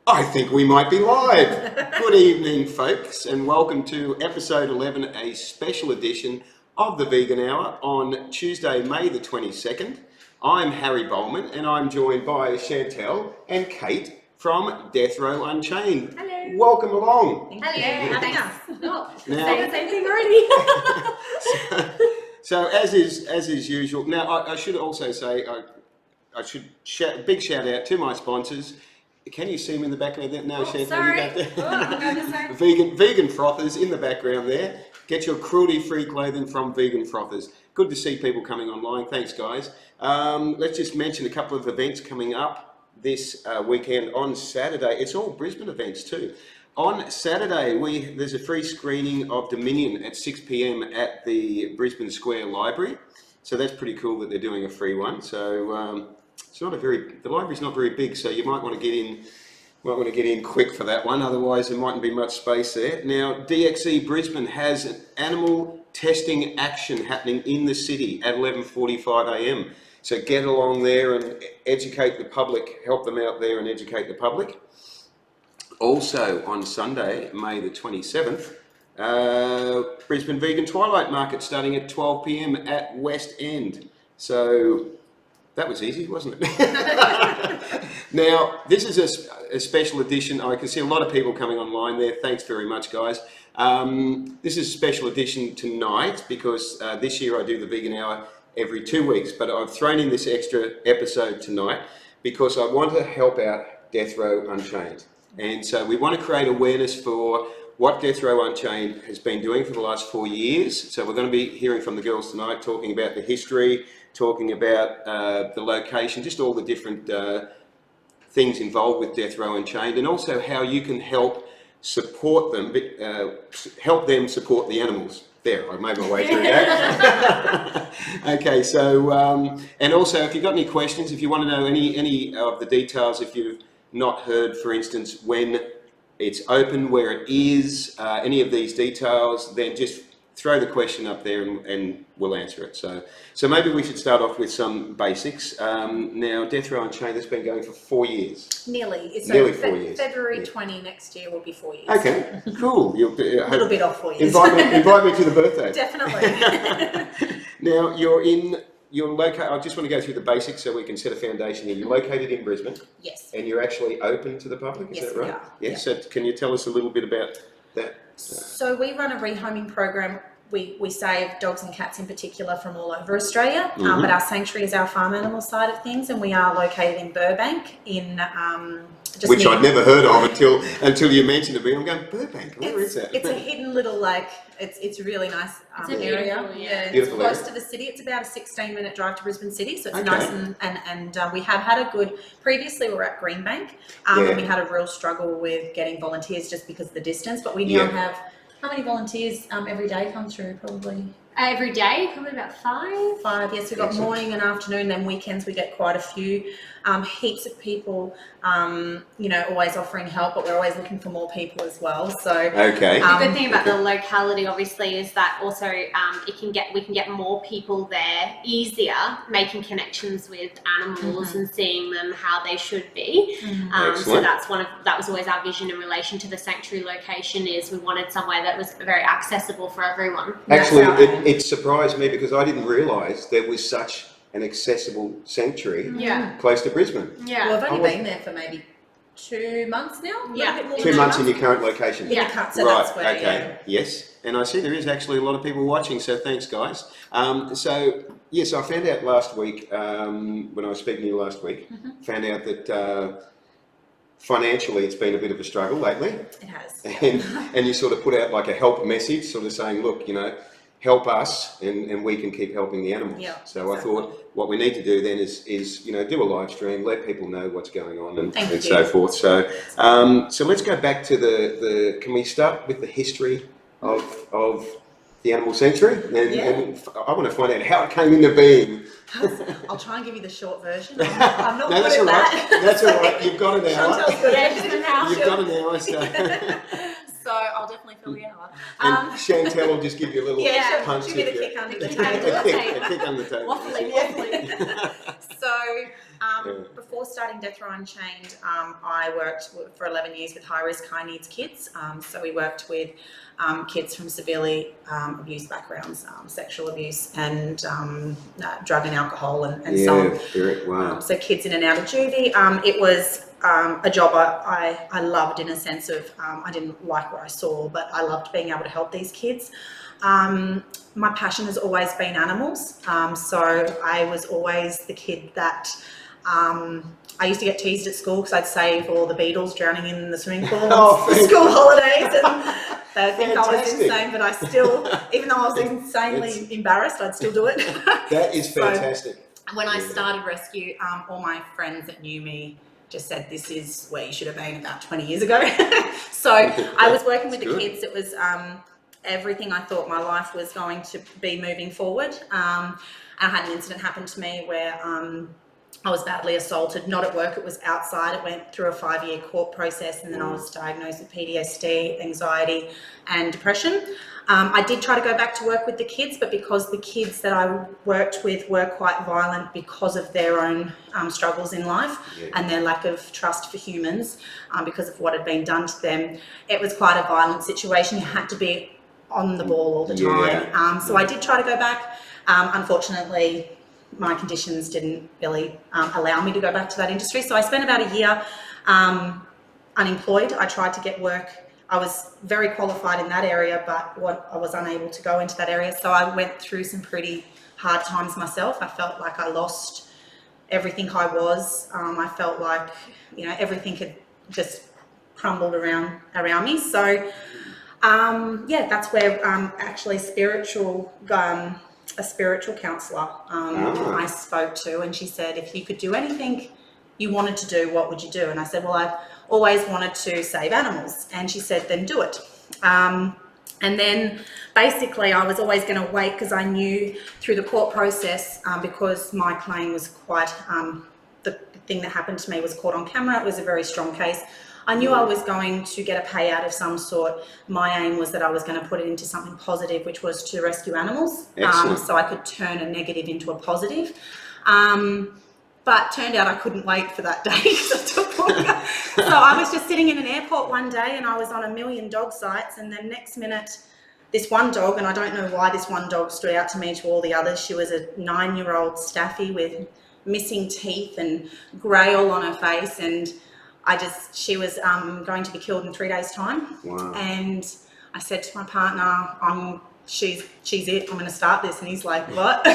I think we might be live. Good evening, folks, and welcome to episode 11, a special edition of the Vegan Hour on Tuesday, May the 22nd. I'm Harry Bolman, and I'm joined by Chantelle and Kate from Deathrow Unchained. Hello. Welcome along. Hello. Thanks. Oh, Now- the same thing already. So as is usual. Now I should also say I should shout a big shout out to my sponsors. Can you see them in the background there? No, Chantelle, sorry. you got Oh, vegan frothers in the background there. Get your cruelty-free clothing from Vegan Frothers. Good to see people coming online. Thanks, guys. Let's just mention a couple of events coming up this weekend on Saturday. It's all Brisbane events too. On Saturday, there's a free screening of Dominion at 6 p.m. at the Brisbane Square Library. So that's pretty cool that they're doing a free one. So the library's not very big, so you might want to get in. Might want to get in quick for that one, otherwise there mightn't be much space there. Now, DXE Brisbane has an animal testing action happening in the city at 11:45 a.m. So get along there and educate the public, help them out there and educate the public. Also on Sunday, May the 27th, Brisbane Vegan Twilight Market starting at 12 p.m. at West End. So that was easy, wasn't it? Now, this is a special edition. I can see a lot of people coming online there. Thanks very much, guys. This is a special edition tonight because this year I do the Vegan Hour every 2 weeks, but I've thrown in this extra episode tonight because I want to help out Deathrow Unchained. And so we want to create awareness for what Deathrow Unchained has been doing for the last 4 years. So we're going to be hearing from the girls tonight, talking about the history, talking about the location, just all the different things involved with Deathrow Unchained, and also how you can help support them, help them support the animals. There, I made my way through that. Okay, so, and also if you've got any questions, if you want to know any of the details, if you've not heard, for instance, when it's open, where it is, any of these details, then just throw the question up there and we'll answer it. So maybe we should start off with some basics. Now, Deathrow Unchained has been going for 4 years. Nearly. Nearly 4 years. February 20 next year will be 4 years. Okay, cool. A little bit off 4 years. Invite me to the birthday. Definitely. Now, you're located, I just want to go through the basics so we can set a foundation here. You're located in Brisbane. Yes. And you're actually open to the public, is that right? We are. Yes, so can you tell us a little bit about that? So we run a rehoming program. We save dogs and cats in particular from all over Australia, but our sanctuary is our farm animal side of things, and we are located in Burbank in which I'd never heard of until you mentioned it. I'm going, Burbank, where is that? It's a hidden little, it's a really nice area. Beautiful It's close area. to the city. It's about a 16-minute drive to Brisbane City, so it's Okay. nice and we have had a good, previously we were at Greenbank, and we had a real struggle with getting volunteers just because of the distance, but we now have, how many volunteers every day come through? Probably Every day, probably about 5. 5, yes. We've got morning and afternoon, then weekends we get quite a few. Heaps of people, always offering help, but we're always looking for more people as well. So okay. The good thing about the locality, obviously, is that also we can get more people there easier, making connections with animals and seeing them how they should be. So that was always our vision in relation to the sanctuary location. Is we wanted somewhere that was very accessible for everyone. Actually, it surprised me because I didn't realise there was such an accessible sanctuary close to Brisbane. Yeah. Well, I've only been there for maybe 2 months now. Yeah. A bit more 2 than months in your current location. In the cut, so Right, that's where, okay, yes. And I see there is actually a lot of people watching, so thanks, guys. So I found out last week, when I was speaking to you last week, found out that financially it's been a bit of a struggle lately. It has. And you sort of put out like a help message, sort of saying, look, help us and we can keep helping the animals. Yeah, so exactly. I thought what we need to do then is do a live stream, let people know what's going on and so forth. So so let's go back to the can we start with the history of the animal sanctuary? And I want to find out how it came into being. I'll try and give you the short version. I'm not no, that's good all at right. that. That's all right. You've got an hour. Chantelle's good at You've got an hour. So I'll definitely fill the hour. And Chantelle will just give you a little punch. Give me the kick under the table. table. A kick under the table. Waffling. So Before starting Deathrow Unchained, I worked for 11 years with high-risk, high-needs kids. So we worked with kids from severely abused backgrounds, sexual abuse and drug and alcohol and so on. Wow. So kids in and out of juvie. It was a job I loved in a sense of I didn't like what I saw, but I loved being able to help these kids. My passion has always been animals. So I was always the kid that I used to get teased at school because I'd save all the beetles drowning in the swimming pool for school holidays, and they would think I was insane, but I still, even though I was insanely embarrassed, I'd still do it. That is fantastic. So when I started rescue, all my friends that knew me just said, this is where you should have been about 20 years ago. So I was working with the kids. It was everything I thought my life was going to be moving forward. I had an incident happen to me where I was badly assaulted, not at work, it was outside. It went through a 5-year court process, and then I was diagnosed with PTSD, anxiety and depression. I did try to go back to work with the kids, but because the kids that I worked with were quite violent because of their own struggles in life and their lack of trust for humans because of what had been done to them, it was quite a violent situation. You had to be on the ball all the time. So I did try to go back. Unfortunately, my conditions didn't really allow me to go back to that industry. So I spent about a year unemployed. I tried to get work. I was very qualified in that area, but I was unable to go into that area. So I went through some pretty hard times myself. I felt like I lost everything I was. I felt like, everything had just crumbled around me. So that's where actually a spiritual counsellor I spoke to, and she said, if you could do anything you wanted to do, what would you do? And I said, well, I've always wanted to save animals. And she said, then do it. And then basically I was always going to wait, because I knew through the court process, because my claim was quite, the thing that happened to me was caught on camera. It was a very strong case. I knew I was going to get a payout of some sort. My aim was that I was going to put it into something positive, which was to rescue animals. So I could turn a negative into a positive. But turned out I couldn't wait for that day because it took longer. So I was just sitting in an airport one day, and I was on a million dog sites, and then next minute, this one dog, and I don't know why this one dog stood out to me to all the others. She was a 9-year-old staffy with missing teeth and grey all on her face, and she was going to be killed in 3 days' time. Wow. And I said to my partner, she's it, I'm going to start this. And he's like, what? He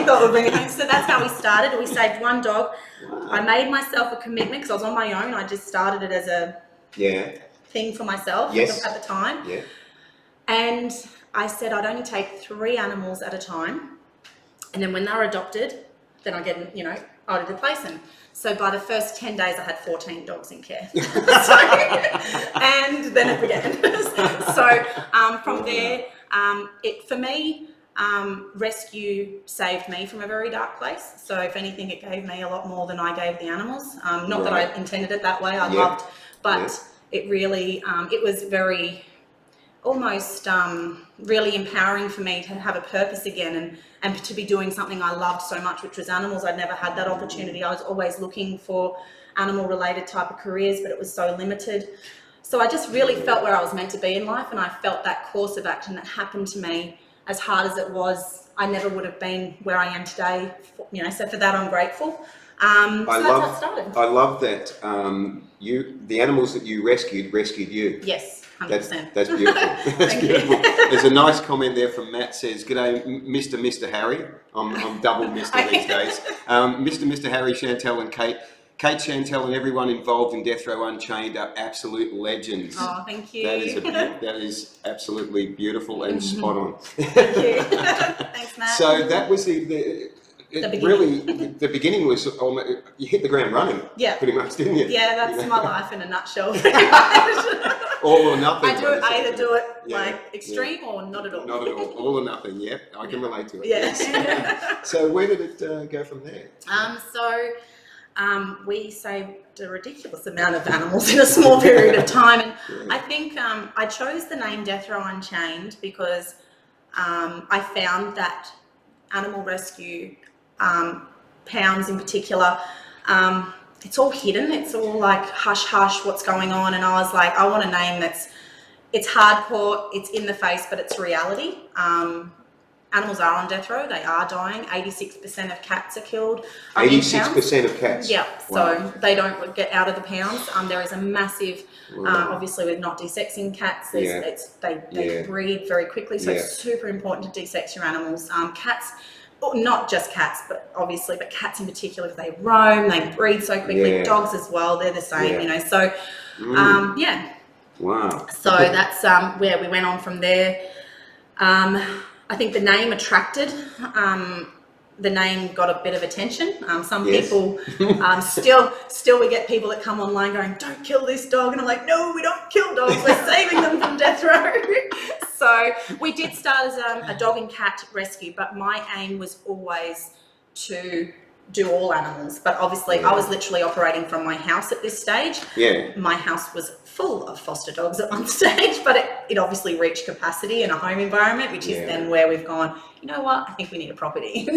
thought we'd bring it home. So that's how we started. We saved one dog. Wow. I made myself a commitment because I was on my own. I just started it as a thing for myself at the time. Yeah. And I said I'd only take 3 animals at a time. And then when they were adopted, then I would replace them. So by the first 10 days, I had 14 dogs in care. And then it began. So from there, for me, rescue saved me from a very dark place. So if anything, it gave me a lot more than I gave the animals. Not that I intended it that way. I loved, but it really, it was very, almost really empowering for me to have a purpose again and to be doing something I loved so much, which was animals. I'd never had that opportunity. I was always looking for animal related type of careers, but it was so limited. So I just really felt where I was meant to be in life, and I felt that course of action that happened to me, as hard as it was, I never would have been where I am today. So for that I'm grateful. That's how it started. I love that the animals that you rescued you. Yes. 100%. That's beautiful. That's beautiful. There's a nice comment there from Matt. Says, "G'day, Mr. Harry." I'm double Mr. these days. Mr. Harry, Chantelle, and Kate. Kate, Chantelle, and everyone involved in Deathrow Unchained are absolute legends. Oh, thank you. That is absolutely beautiful and spot on. Thank you. Thanks, Matt. So that was the beginning. The beginning was you hit the ground running. Yeah. Pretty much, didn't you? Yeah, that's my life in a nutshell. Pretty much. All or nothing. I either do it like extreme or not at all. Not at all. All or nothing. Yeah, I can relate to it. Yeah. So where did it go from there? We saved a ridiculous amount of animals in a small period of time, and I think I chose the name Deathrow Unchained because I found that animal rescue pounds in particular, it's all hidden. It's all like hush hush, what's going on. And I was like, I want a name it's hardcore, it's in the face, but it's reality. Animals are on death row. They are dying. 86% of cats are killed. 86% of cats? Yeah, Wow. so they don't get out of the pounds. There is a massive, obviously with not desexing cats, they breed very quickly, so it's super important to desex your animals. Cats, not just cats, but cats in particular, they roam, they breed so quickly. Dogs as well, they're the same, you know, so, Wow. So that's where we went on from there. I think the name attracted, the name got a bit of attention. Some people, still we get people that come online going, don't kill this dog. And I'm like, no, we don't kill dogs. We're saving them from death row. So we did start as a dog and cat rescue, but my aim was always to do all animals. But obviously I was literally operating from my house at this stage. Yeah. My house was full of foster dogs at one stage, but it obviously reached capacity in a home environment, which is then where we've gone, you know what, I think we need a property.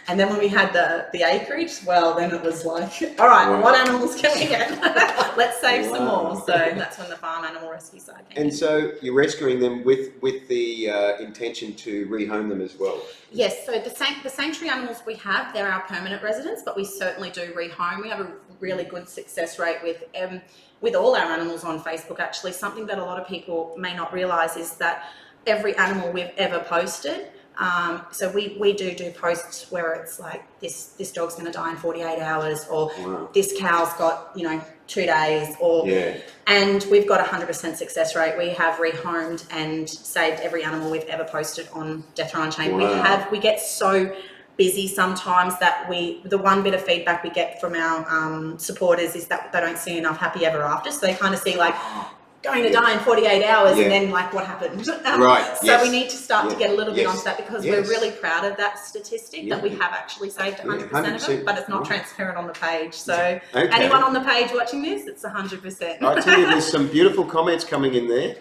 And then when we had the acreage, well, then it was like, all right, what animals can we get? Let's save some more. So that's when the farm animal rescue side came in. And so you're rescuing them with the intention to rehome them as well? Yes, so the sanctuary animals we have, they're our permanent residents, but we certainly do rehome. We have a really good success rate with all our animals on Facebook. Actually, something that a lot of people may not realise is that every animal we've ever posted, so we do posts where it's like this dog's going to die in 48 hours, or this cow's got 2 days, or and we've got 100% success rate. We have rehomed and saved every animal we've ever posted on Deathrow Unchained. We get so busy sometimes that the one bit of feedback we get from our supporters is that they don't see enough happy ever after, so they kind of see like going to die in 48 hours and then like what happened. So we need to start to get a little bit onto that, because we're really proud of that statistic that we have actually saved 100% of it, but it's not transparent on the page. So anyone on the page watching this, it's 100%. I tell you, there's some beautiful comments coming in there.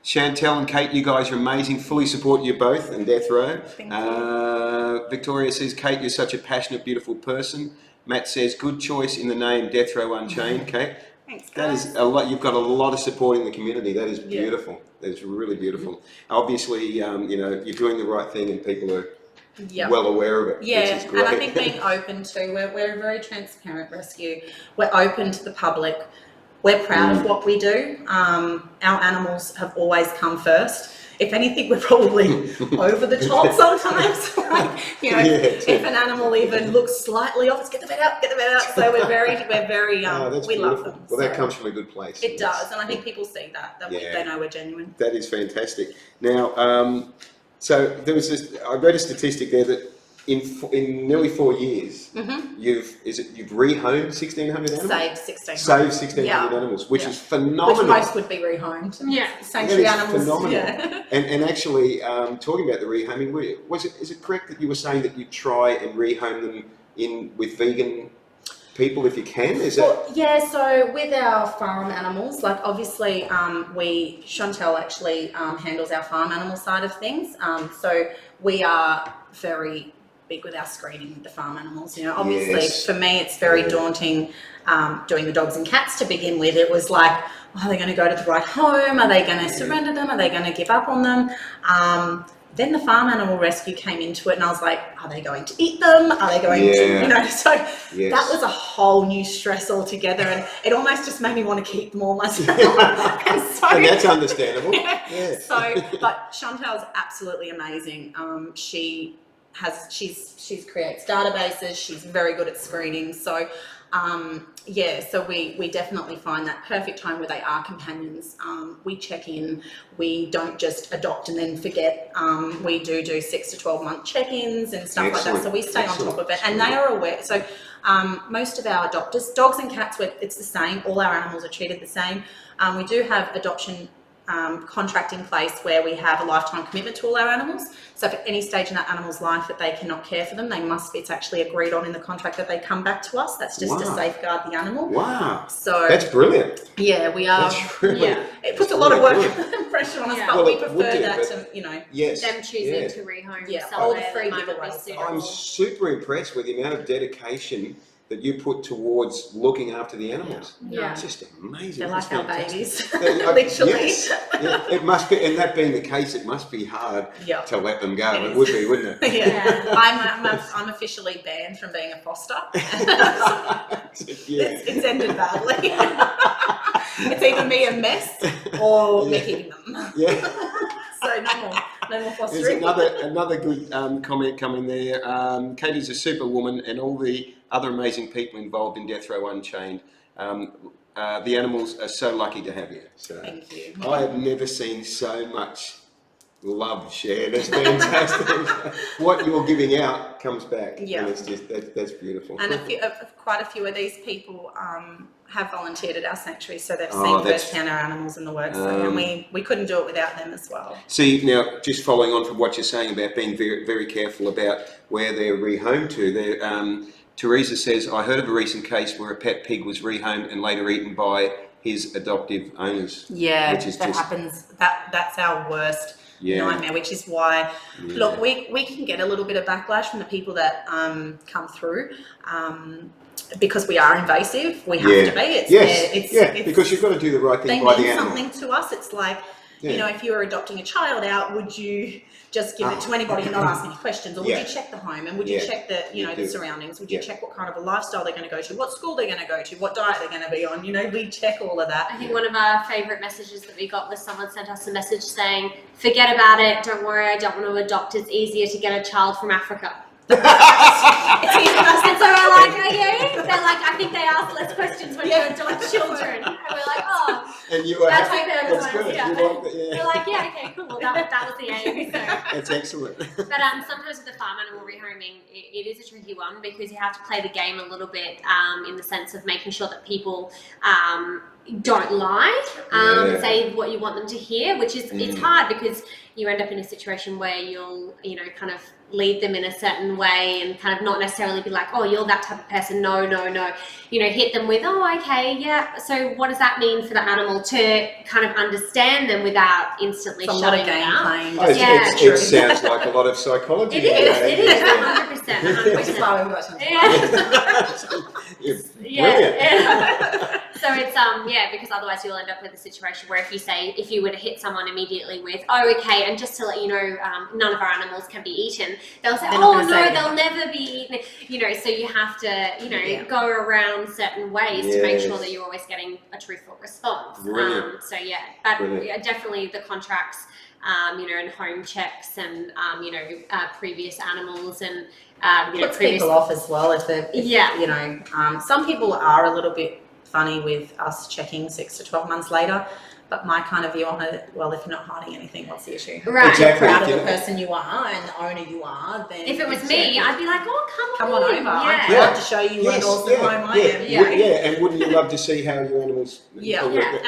Chantelle and Kate, you guys are amazing. Fully support you both in Death Row. Thank you. Victoria says, Kate, you're such a passionate, beautiful person. Matt says, good choice in the name Deathrow Unchained, Kate. Thanks, guys. That is a lot. You've got a lot of support in the community. That is beautiful. That is really beautiful. Obviously, you're doing the right thing, and people are well aware of it. Yeah, which is great. And I think being open to, we're a very transparent rescue. We're open to the public. We're proud of what we do. Our animals have always come first. If anything, we're probably over the top sometimes. If an animal even looks slightly off, it's get the vet out. So we're very, we love them. Well, that comes from a good place. It does, and I think people see that they know we're genuine. That is fantastic. Now, so there was I read a statistic there that in nearly 4 years, you've rehomed 1,600 animals? Saved 1,600 animals, which is phenomenal. Which most would be rehomed. Yeah, sanctuary animals. Phenomenal. Yeah. And actually, talking about the rehoming, is it correct that you were saying that you try and rehome them with vegan people if you can? So with our farm animals, like obviously Chantelle actually handles our farm animal side of things. So we are very big with our screening with the farm animals. Obviously for me it's very daunting doing the dogs and cats to begin with. It was like, are they going to go to the right home? Are they going to surrender them? Are they going to give up on them? Then the farm animal rescue came into it, and I was like, are they going to eat them? Are they going to, so that was a whole new stress altogether, and it almost just made me want to keep them all myself. And that's understandable. But Chantelle's absolutely amazing. She creates databases. She's very good at screening. So so we definitely find that perfect time where they are companions. We check in. We don't just adopt and then forget. We do 6 to 12 month check-ins and stuff like that. So we stay on top of it, and they are aware. So most of our adopters, dogs and cats, it's the same. All our animals are treated the same. We do have adoption contract in place where we have a lifetime commitment to all our animals. So if at any stage in that animal's life that they cannot care for them, it's actually agreed on in the contract that they come back to us. That's just to safeguard the animal. Wow. So that's brilliant. Yeah, we are. That's really, it puts a lot of work and pressure on us, but we prefer that to, yes, them choosing to rehome. all the free giveaways. I'm super impressed with the amount of dedication that you put towards looking after the animals. Yeah. It's just amazing. They're like our babies, literally. Yes. Yeah, it must be, and that being the case, it must be hard to let them go. It would be, wouldn't it? Yeah. I'm officially banned from being a foster. It's ended badly. It's either me a mess or me keeping them. Yeah. So no more fostering. There's another good comment coming there. Katie's a superwoman, and all the other amazing people involved in Deathrow Unchained. The animals are so lucky to have you. So thank you. I have never seen so much love shared. It's fantastic. What you're giving out comes back. Yeah, and it's just that's beautiful. And quite a few of these people have volunteered at our sanctuary, so they've seen firsthand our animals in the work, and we couldn't do it without them as well. See, now, just following on from what you're saying about being very, very careful about where they're rehomed to, Teresa says, I heard of a recent case where a pet pig was rehomed and later eaten by his adoptive owners. Yeah, that happens. That's our worst nightmare, which is why, look, we can get a little bit of backlash from the people that come through. Because we are invasive, we have to be. It's because you've got to do the right thing by the animal. Something to us. It's like, if you were adopting a child out, would you just give it to anybody and not ask any questions, or would you check the home, and would you check the the surroundings? Would you check what kind of a lifestyle they're going to go to, what school they're going to go to, what diet they're going to be on? We check all of that. I think one of our favourite messages that we got was someone sent us a message saying, "Forget about it. Don't worry. I don't want to adopt. It's easier to get a child from Africa." And so we're like, okay. They're like, I think they ask less questions when you adopt children. And we're like, oh, and you were that's happy. like That's good. Yeah. We're like, okay, cool. Well, that was the aim. So. That's excellent. But sometimes with the farm animal rehoming, it is a tricky one because you have to play the game a little bit in the sense of making sure that people don't lie, say what you want them to hear, which is it's hard because you end up in a situation where you'll kind of lead them in a certain way and kind of not necessarily be like, oh, you're that type of person. No. Hit them with, oh, okay, yeah. So what does that mean for the animal to kind of understand them without instantly shutting it out? It sounds like a lot of psychology. It is 100%. Which is why we've got some. So it's because otherwise you'll end up with a situation where if you were to hit someone immediately with, oh, okay, and just to let you know, none of our animals can be eaten, they'll say, oh no, they'll never be eaten. So you have to go around certain ways to make sure that you're always getting a truthful response. Definitely the contracts, and home checks and previous animals and puts people off as well some people are a little bit funny with us checking 6 to 12 months later, but my kind of view on it, well, if you're not hiding anything, what's the issue? Right. If you're proud of the person you are and the owner you are, then if it was me, I'd be like, oh, come on over. I'd love to show you what an awesome home I am. And wouldn't you love to see how your animals and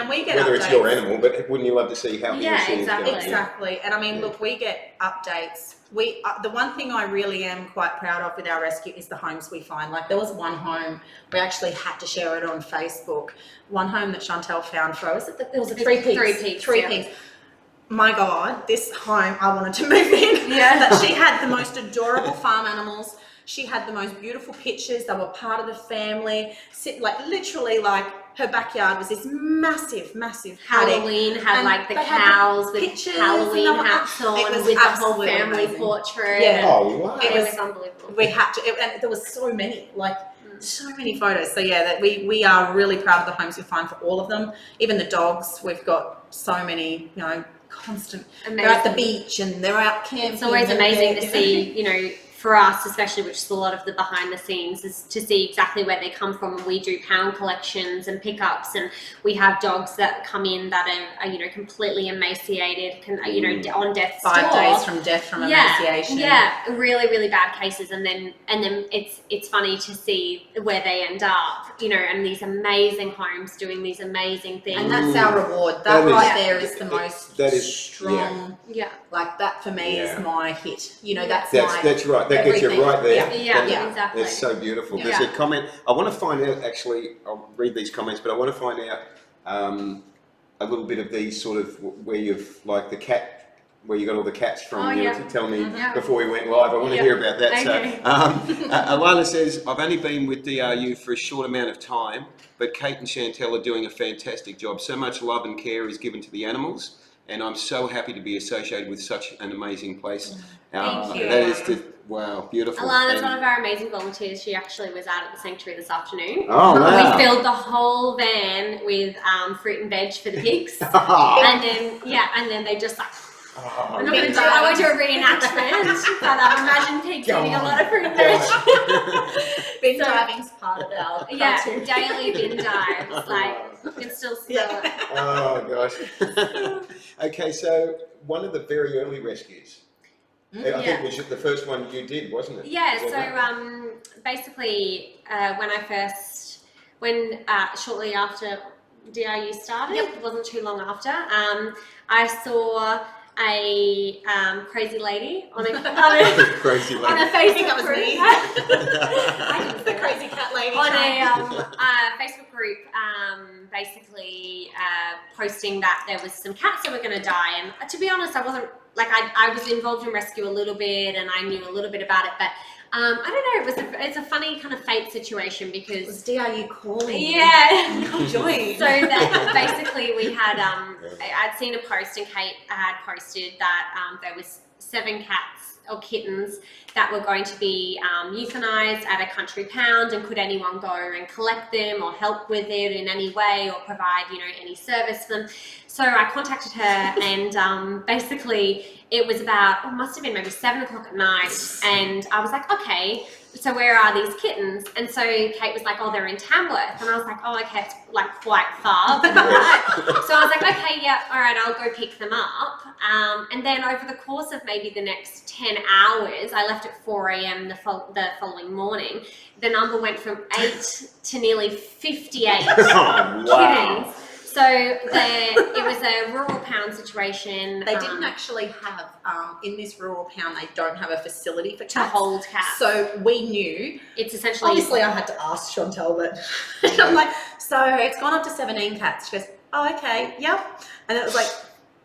we get whether updates. It's your animal, but wouldn't you love to see how exactly. And I mean, look, we get updates. The one thing I really am quite proud of with our rescue is the homes we find. Like, there was one home, we actually had to share it on Facebook. One home that Chantelle found for us, there was three pigs. My God, this home, I wanted to move in. That she had the most adorable farm animals. She had the most beautiful pictures. They were part of the family. Literally, her backyard was this massive Halloween had the cows with Halloween hats on with the whole family portrait. It was unbelievable. We had to, and there was so many, so many photos. So that we are really proud of the homes we find for all of them. Even the dogs, we've got so many, constant. Amazing. They're at the beach and they're out camping. It's always amazing to see, for us, especially, which is a lot of the behind the scenes, is to see exactly where they come from. We do pound collections and pickups, and we have dogs that come in that are you know, completely emaciated, you know, on death's door. 5 days from death from emaciation. Yeah, really, really bad cases, and then it's funny to see where they end up, you know, and these amazing homes doing these amazing things. And that's our reward. That right there is the most strong. Yeah. Like that for me is my hit. You know, that's right. That gets you right there. Yeah, exactly. It's so beautiful. Yeah. There's a comment. I want to find out, actually, I'll read these comments, but I want to find out a little bit of these sort of where you've, like the cat, where you got all the cats from. You to tell me before we went live. I want to hear about that. Okay. So, Alana says, I've only been with DRU for a short amount of time, but Kate and Chantelle are doing a fantastic job. So much love and care is given to the animals, and I'm so happy to be associated with such an amazing place. Thank you. That is just, wow, beautiful. Alana's one of our amazing volunteers. She actually was out at the sanctuary this afternoon. Oh, wow. We filled the whole van with fruit and veg for the pigs. and then they just like, I'm not going to do, I won't do a reenactment, but imagine pigs eating a lot of fruit and veg. Bin diving's part of our culture. Daily bin dives, like, you can still smell it. Oh, gosh. Okay, so one of the very early rescues, I think was the first one you did, wasn't it? Yeah, so basically when shortly after DRU started, it wasn't too long after, I saw a crazy lady on a crazy lady. on a Facebook I think that was group. me. I The crazy cat lady. on a Facebook group, basically posting that there was some cats that were going to die, and to be honest, I wasn't like I was involved in rescue a little bit, and I knew a little bit about it, but I don't know. It's a funny kind of fate situation because It was DRU calling. Yeah. Come join. So that basically we had I'd seen a post, and Kate had posted that there was 7 cats or kittens that were going to be euthanized at a country pound, and could anyone go and collect them or help with it in any way or provide, you know, any service for them. So I contacted her, and basically it was about, it must have been maybe 7 o'clock at night, and I was like, okay, so where are these kittens? And so Kate was like, oh, they're in Tamworth. And I was like, oh, okay, it's like quite far. So I was like, okay, yeah, all right, I'll go pick them up. And then over the course of maybe the next 10 hours, I left at 4 a.m. the following morning. The number went from 8 to nearly 58 kittens. So it was a rural pound situation. They didn't actually have, in this rural pound, they don't have a facility for cats. To hold cats. So we knew. It's essentially... Obviously, I had to ask Chantelle, but I'm like, so it's gone up to 17 cats. She goes, oh, okay, yep. And it was like,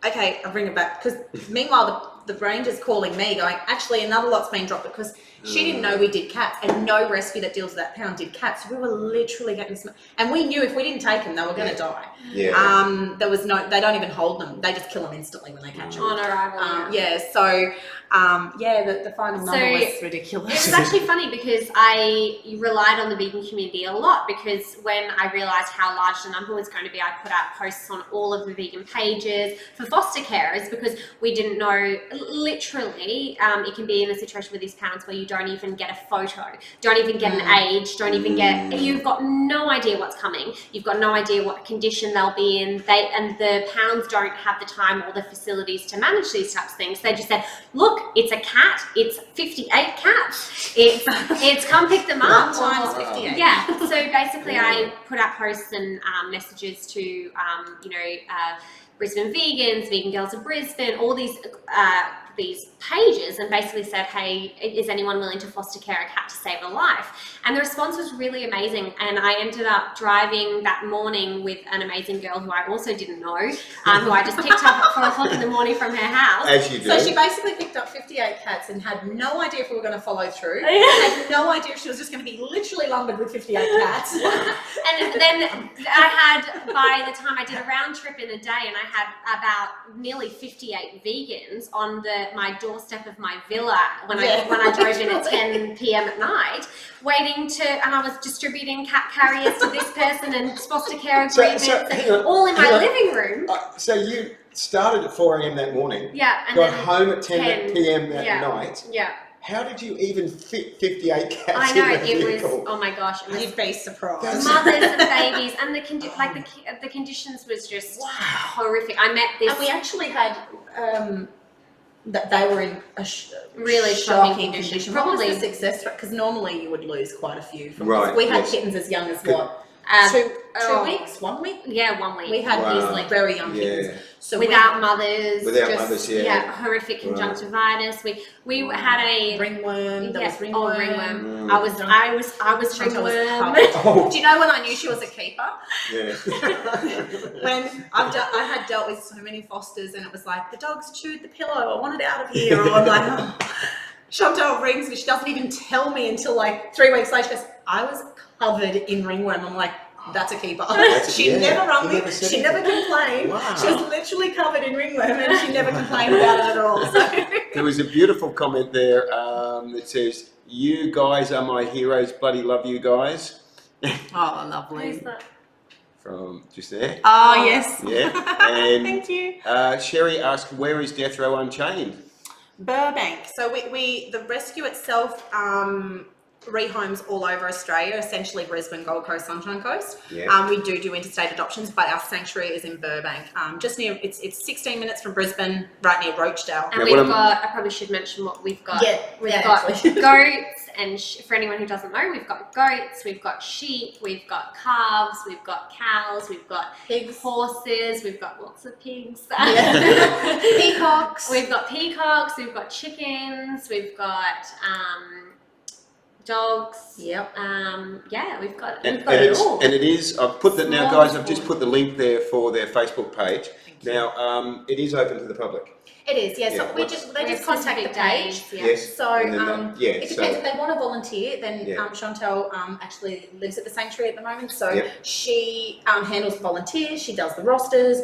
okay, I'll bring it back. Because meanwhile, the ranger's calling me going, actually, another lot's been dropped, because she didn't know we did cats, and no rescue that deals with that pound did cats. So we were literally getting and we knew if we didn't take them, they were going to die. Yeah. There was no, they don't even hold them. They just kill them instantly when they catch them. On arrival. The final number was ridiculous. It was actually funny because I relied on the vegan community a lot, because when I realised how large the number was going to be, I put out posts on all of the vegan pages for foster carers, because we didn't know, literally, it can be in a situation with these pounds where you don't even get a photo, don't even get an age, don't even get, you've got no idea what's coming, you've got no idea what condition they'll be in, and the pounds don't have the time or the facilities to manage these types of things. They just said, look, it's a cat, it's 58 cats, it's come pick them up. 1 times 58. Yeah, so basically I put out posts and messages to, Brisbane Vegans, Vegan Girls of Brisbane, all these pages, and basically said, hey, is anyone willing to foster care a cat to save a life? And the response was really amazing, and I ended up driving that morning with an amazing girl who I also didn't know, who I just picked up at 4 o'clock in the morning from her house. As you do. So she basically picked up 58 cats and had no idea if we were going to follow through. Had no idea if she was just going to be literally lumbered with 58 cats. And then I had, by the time I did a round trip in a day, and I had about nearly 58 vegans on my doorstep of my villa when I drove in at 10 p.m. at night, waiting to, and I was distributing cat carriers to this person and foster care agreements, all in my living room. So you started at 4 a.m. that morning. Yeah, and got then home at 10 p.m. that night. Yeah. How did you even fit 58 cats I know, in the it vehicle? was, oh my gosh, it was You'd be surprised. mothers and babies, and the conditions was just horrific. I met this. And we actually had that they were in a really shocking condition. Probably Probably the success rate, because normally you would lose quite a few. From Right, this. We had yes. kittens as young as what? two 2 weeks, 1 week. Yeah, 1 week. We had Wow. these very young kittens. Yeah. So without mothers. Without just, mothers, yeah. horrific Right. conjunctivitis. We had a ringworm. There was ringworm. ringworm. Mm. I was Chantal was ringworm. covered. Oh, Do you know when I knew she was a keeper? yeah. When I had dealt with so many fosters, and it was like the dog's chewed the pillow. I want it out of here. Or I'm like, oh. Chantal rings me. She doesn't even tell me until like 3 weeks later. She goes, I was covered in ringworm. I'm like, that's a keeper. She never rung me. She never complained. Wow. She was literally covered in ringworm, and she never complained about it at all. So. There was a beautiful comment there that says, "You guys are my heroes. Bloody love you guys." Oh, lovely. Who's that? From just there. Oh, yes. Yeah. And Thank you. Sherry asked, "Where is Deathrow Unchained?" Burbank. So we the rescue itself rehomes all over Australia, essentially Brisbane, Gold Coast, Sunshine Coast. Yeah. We do interstate adoptions, but our sanctuary is in Burbank, just near. It's 16 minutes from Brisbane, right near Roachdale. And Now, we've what got. I probably should mention what we've got. We've yeah, got actually. goats, and for anyone who doesn't know, we've got goats, we've got sheep, we've got calves, we've got cows, we've got Pigs. horses, we've got lots of pigs. Yeah. Peacocks. We've got peacocks, we've got chickens, we've got dogs. Yep. Yeah, we've got And it all. it is. I've put that now, Small guys. I've just put the link there for their Facebook page. Now, it is open to the public. It is, yeah. Yeah, So they just contact the specific page. days, yeah. Yes. So And then it depends if they want to volunteer. Then Yeah. Chantal actually lives at the sanctuary at the moment, so Yep. she handles the volunteers. She does the rosters.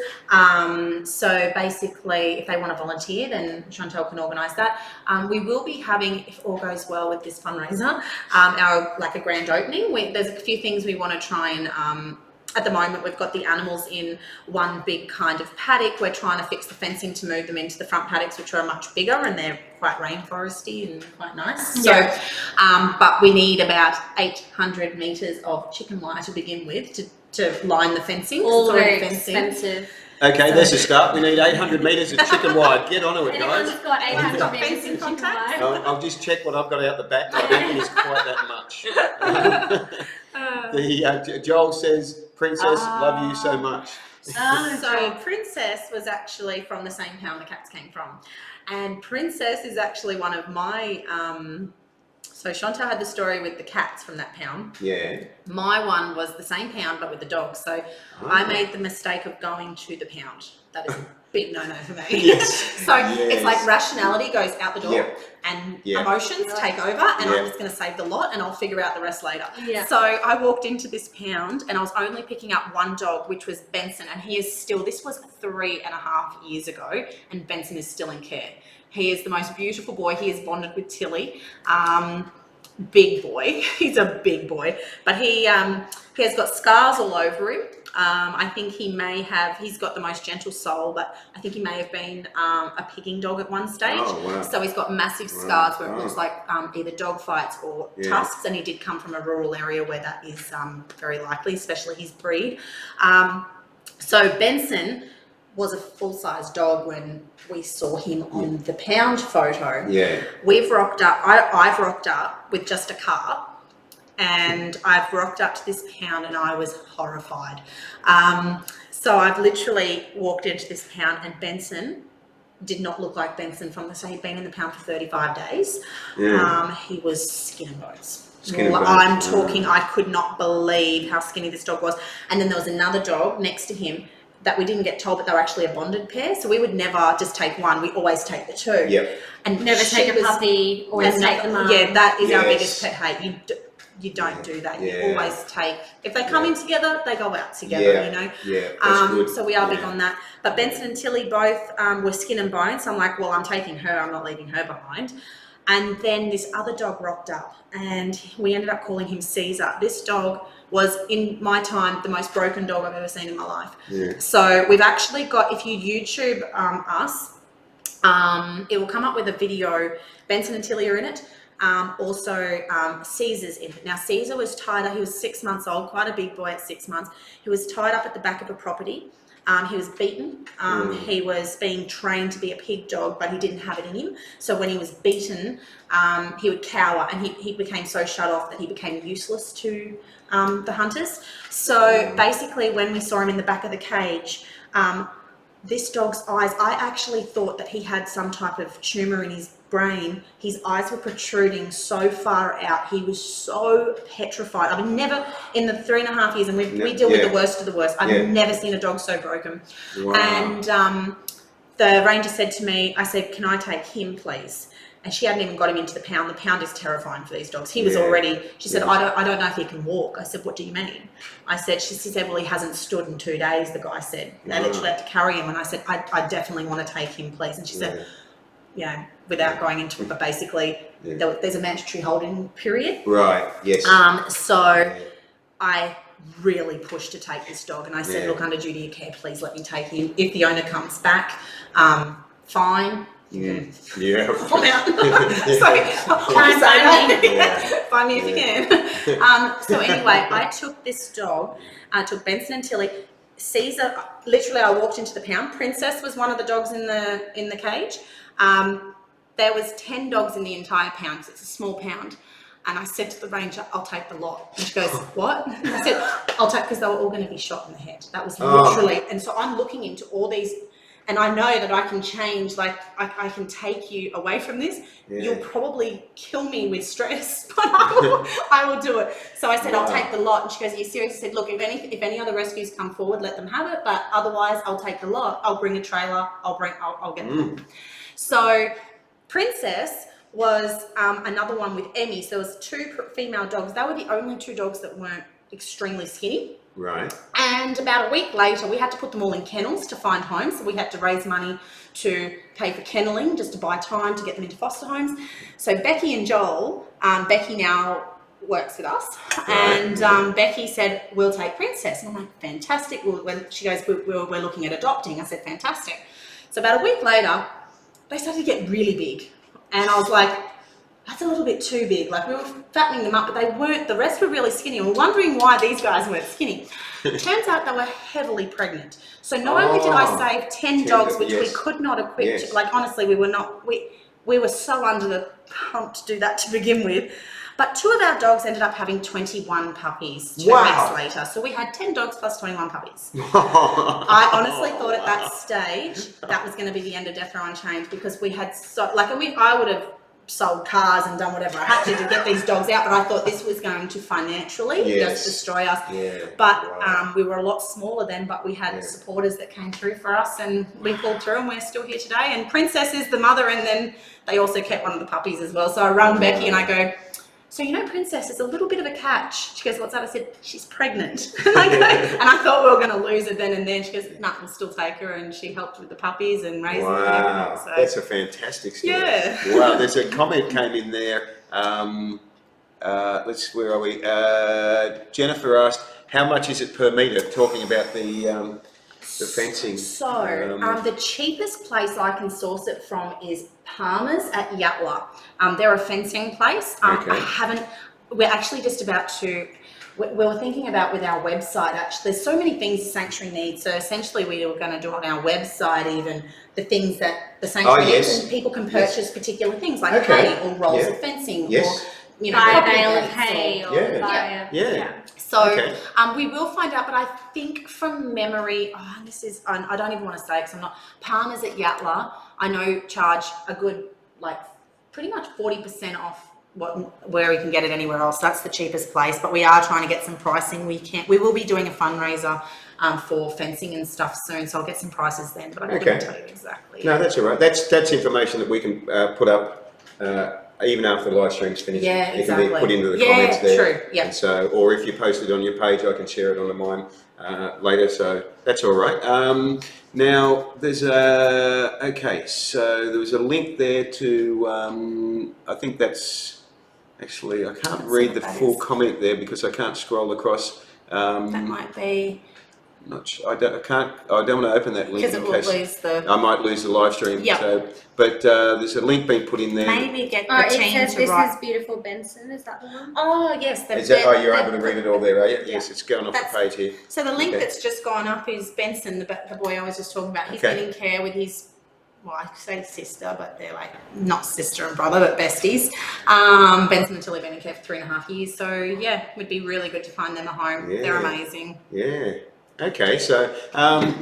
So basically, if they want to volunteer, then Chantal can organise that. We will be having, if all goes well with this fundraiser, our like a grand opening. There's a few things we want to try and. At the moment, we've got the animals in one big kind of paddock. We're trying to fix the fencing to move them into the front paddocks, which are much bigger, and they're quite rainforesty and quite nice. Yeah. So, but we need about 800 metres of chicken wire to begin with to line the fencing. All It's already very fenced in. expensive. Okay, there's a start. We need 800 metres of chicken wire. Get on to it, Anyone guys. who's got 800 got meters fencing of chicken contacts? wire? I'll just check what I've got out the back. I don't think it's quite that much. Joel says, "Princess, love you so much." So Princess was actually from the same town the cats came from, and Princess is actually one of my. So Chantal had the story with the cats from that pound. Yeah. My one was the same pound but with the dogs. So I made the mistake of going to the pound. That is a big no-no for me. Yes. So Yes. it's like rationality goes out the door Yep. and Yep. emotions take over, and Yep. I'm just going to save the lot and I'll figure out the rest later. Yeah. So I walked into this pound and I was only picking up one dog, which was Benson, and he is still, this was 3.5 years ago, and Benson is still in care. He is the most beautiful boy. He is bonded with Tilly. Big boy. He's a big boy, but he has got scars all over him. I think he's got the most gentle soul, but I think he may have been a pigging dog at one stage. Oh, wow. So he's got massive scars where it looks like either dog fights or tusks, and he did come from a rural area where that is very likely, especially his breed. So Benson was a full-size dog when we saw him on the pound photo. Yeah. We've rocked up, I've rocked up with just a car, and I've rocked up to this pound and I was horrified. So I've literally walked into this pound, and Benson did not look like Benson from so he'd been in the pound for 35 days. Yeah. He was skin and bones. Skin and bones. I'm talking, I could not believe how skinny this dog was. And then there was another dog next to him that we didn't get told, but they were actually a bonded pair. So we would never just take one. We always take the two. Yep. And Never she take a was- puppy, always take the mum. Yeah, that is our Yes. biggest pet hate. You don't do that. Yeah. You always take, if they come in together, they go out together, Yeah. you know. Yeah. That's good. So we are big Yeah. on that. But Benson and Tilly both were skin and bones. So I'm like, well, I'm taking her. I'm not leaving her behind. And then this other dog rocked up, and we ended up calling him Caesar. This dog was, in my time, the most broken dog I've ever seen in my life. Yeah. So we've actually got, if you YouTube us, It will come up with a video. Benson and Tilly are in it. Also, Caesar's in it. Now, Caesar was tied up. He was 6 months old, quite a big boy at 6 months. He was tied up at the back of a property. He was beaten. He was being trained to be a pig dog, but he didn't have it in him. So when he was beaten, he would cower, and he became so shut off that he became useless to the hunters. So basically, when we saw him in the back of the cage, this dog's eyes, I actually thought that he had some type of tumour in his brain. His eyes were protruding so far out. He was so petrified. I've never, in the 3.5 years, and we deal with the worst of the worst, I've never seen a dog so broken. Wow. And the ranger said to me, I said, can I take him, please? And she hadn't even got him into the pound. The pound is terrifying for these dogs. He was already, she said, I don't know if he can walk. I said, what do you mean? I said, she said, well, he hasn't stood in 2 days, the guy said. They literally had to carry him. And I said, I definitely want to take him, please. And she said, without going into it, but basically there's a mandatory holding period. Right, yes. So I really pushed to take this dog. And I said, look, under duty of care, please let me take him. If the owner comes back, fine. Yeah. Pull out. Sorry. Find me if you can. So anyway, I took this dog. I took Benson and Tilly. Caesar, literally, I walked into the pound. Princess was one of the dogs in the cage. There was 10 dogs in the entire pound. Because it's a small pound. And I said to the ranger, I'll take the lot. And she goes, what? And I said, I'll take, because they were all going to be shot in the head. That was literally, and so I'm looking into all these. And I know that I can change, like I can take you away from this. You'll probably kill me with stress, but I will do it. So I said, I'll take the lot. And she goes, are you serious? I said, look, if any other rescues come forward, let them have it. But otherwise, I'll take the lot. I'll bring a trailer. I'll get them. So Princess was another one with Emmy. So there was 2 female dogs. They were the only 2 dogs that weren't extremely skinny. Right. And about a week later, we had to put them all in kennels to find homes. So we had to raise money to pay for kenneling, just to buy time to get them into foster homes. So Becky and Joel, Becky now works with us, and Becky said, we'll take Princess. And I'm like, fantastic. When she goes, we're looking at adopting. I said, fantastic. So about a week later, they started to get really big. And I was like, that's a little bit too big. Like, we were fattening them up, but they weren't. The rest were really skinny. And we're wondering why these guys weren't skinny. It turns out they were heavily pregnant. So not only did I save 10 dogs, which we could not equip, like, honestly, we were so under the pump to do that to begin with. But 2 of our dogs ended up having 21 puppies 2 weeks later. So we had 10 dogs plus 21 puppies. I honestly thought at that stage that was going to be the end of Deathrow Unchained, because we had so, like, I would have sold cars and done whatever I had to get these dogs out, but I thought this was going to financially just destroy us. But we were a lot smaller then, but we had supporters that came through for us, and we pulled through, and we're still here today. And Princess is the mother, and then they also kept one of the puppies as well. So I rung Becky and I go, so you know, Princess is a little bit of a catch. She goes, what's that? I said, she's pregnant. And I thought we were going to lose her then and then. She goes, no, we'll still take her. And she helped with the puppies and raising them. Wow, so. That's a fantastic story. Yeah. Wow, there's a comment came in there. Where are we? Jennifer asked, how much is it per metre? Talking about the fencing. So the cheapest place I can source it from is Palmer's at Yatla. They're a fencing place. We're actually just about to, we were thinking about with our website, actually, there's so many things the sanctuary needs. So essentially we were going to do on our website even the things that the sanctuary needs, and people can purchase particular things like hay or rolls of fencing or, you know, buy a bale of hay or buy a, So we will find out, but I think from memory, and this is, I don't even want to say it because I'm not, Palmer's at Yatla, I know charge a good, like, pretty much 40% off where we can get it anywhere else. That's the cheapest place, but we are trying to get some pricing. We will be doing a fundraiser for fencing and stuff soon, so I'll get some prices then, but I couldn't tell you exactly. No, that's all right. That's information that we can put up even after the live stream's finished. Yeah, it can be put into the comments there. True. And so, or if you post it on your page, I can share it onto mine later. So that's all right. Now there's so there was a link there to I think that's actually I can't read the full comment there because I can't scroll across. That might be. Not sure. I don't want to open that link Because it in will case lose the. I might lose the live stream. Yep. So, but there's a link being put in there. Maybe get Oh, the it team says to this write. is beautiful Benson. Is that the one? Oh yes, Is that, you're able to read it all there, are you? Yes, it's going off That's- the page here. So the link Okay. that's just gone up is Benson, the boy I was just talking about. He's Okay. been in care with his, well, I say sister, but they're like not sister and brother, but besties. Benson until they've been in care for 3.5 years. So yeah, it would be really good to find them a home. Yeah. They're amazing. Yeah. Okay, so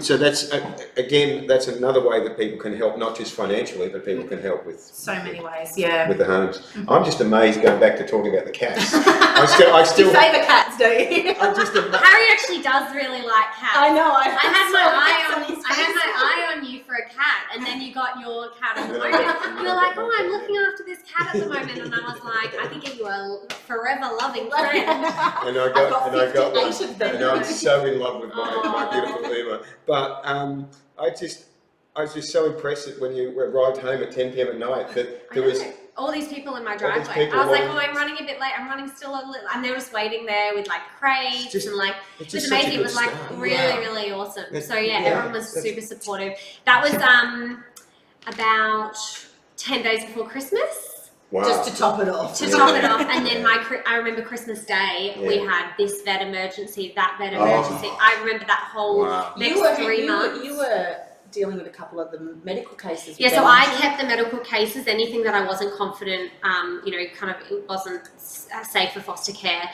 so that's again, that's another way that people can help, not just financially, but people can help with So many ways, yeah. with the homes. I'm just amazed going back to talking about the cats. I still. You favour cats, don't you? I'm just amazed. Harry actually does really like cats. I know. I had my eye on you for a cat, and then you got your cat at the moment. You were like, "Oh, I'm looking after this cat at the moment," and I was like, "I could give you a forever loving friend." And I got one. of them. And I'm so in love with my beautiful Uma. But I was just so impressed that when you arrived home at 10 p.m. at night that there was all these people in my these driveway. people I was like, wanting- "Oh, I'm running a bit late. I'm running still a little," and they're just waiting there with like crates just- and like it's it was just such a amazing. It good was like start. really, Wow. really awesome. That's- So yeah, yeah, everyone was that's- super supportive. That was about 10 days before Christmas. Wow. Just to top it off. To top it off, and then I remember Christmas Day, we Yeah. had this vet emergency, that vet Oh. emergency. I remember that whole Wow. next 3 months. You were dealing with a couple of the medical cases. Yeah, so I kept the medical cases, anything that I wasn't confident, kind of it wasn't safe for foster care,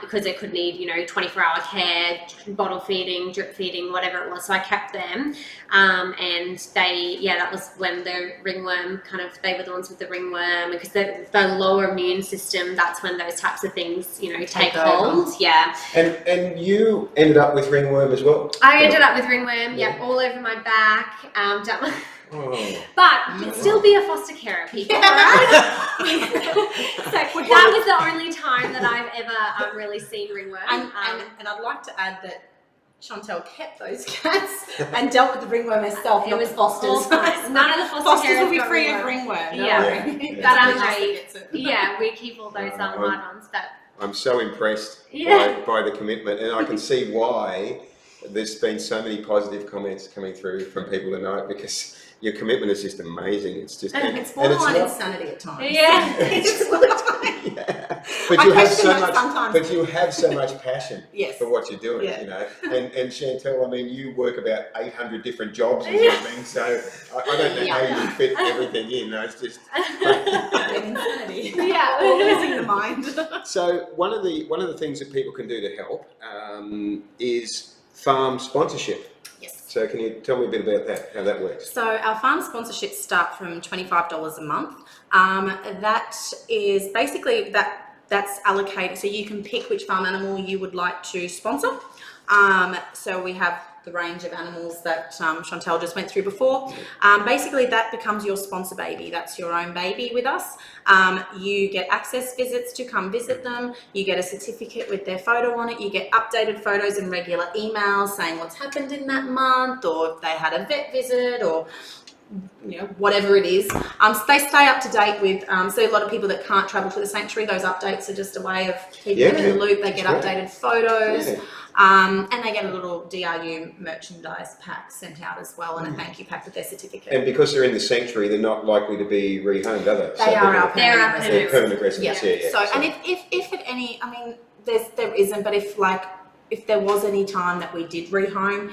because it could need, 24-hour care, bottle feeding, drip feeding, whatever it was. So I kept them, and that was when the ringworm they were the ones with the ringworm, because the lower immune system, that's when those types of things, take hold. Yeah. And you ended up with ringworm as well? I ended up with ringworm, Yeah. all over my back, down my... Oh. But still be a foster carer, people, right? So that was the only time that I've ever really seen ringworm. And I'd like to add that Chantelle kept those cats and dealt with the ringworm herself, It not was the fosters. all fine. None of the foster Fosters carers will be got free of ringworm. ringworm. Yeah. Don't But worry. yeah, we keep all those hard ones. But I'm so impressed Yeah. by the commitment, and I can see why there's been so many positive comments coming through from people tonight, because your commitment is just amazing. It's just And it's and borderline not- insanity at times. Yeah. It's borderline. Yeah. But I you have question so that much. sometimes. But you have so much passion Yes. for what you're doing. Yeah. And Chantelle, I mean, you work about 800 different jobs and something. So I don't know how you fit everything in. No, it's just. Insanity. Yeah. All losing the mind. So one of the things that people can do to help is farm sponsorship. Yes. So can you tell me a bit about that, how that works? So our farm sponsorships start from $25 a month. That is basically that's allocated, so you can pick which farm animal you would like to sponsor. So we have the range of animals that Chantelle just went through before. Basically, that becomes your sponsor baby. That's your own baby with us. You get access visits to come visit them. You get a certificate with their photo on it. You get updated photos and regular emails saying what's happened in that month, or if they had a vet visit, or whatever it is. So they stay up to date with, so a lot of people that can't travel to the sanctuary, those updates are just a way of keeping them in the loop. They get updated photos. Yeah. And they get a little DRU merchandise pack sent out as well, and a thank you pack with their certificate. And because they're in the sanctuary, they're not likely to be rehomed, are they? They are our They're permanent our They're residents. permanent residents, yeah. So, and if at any, I mean, there isn't, but if there was any time that we did rehome,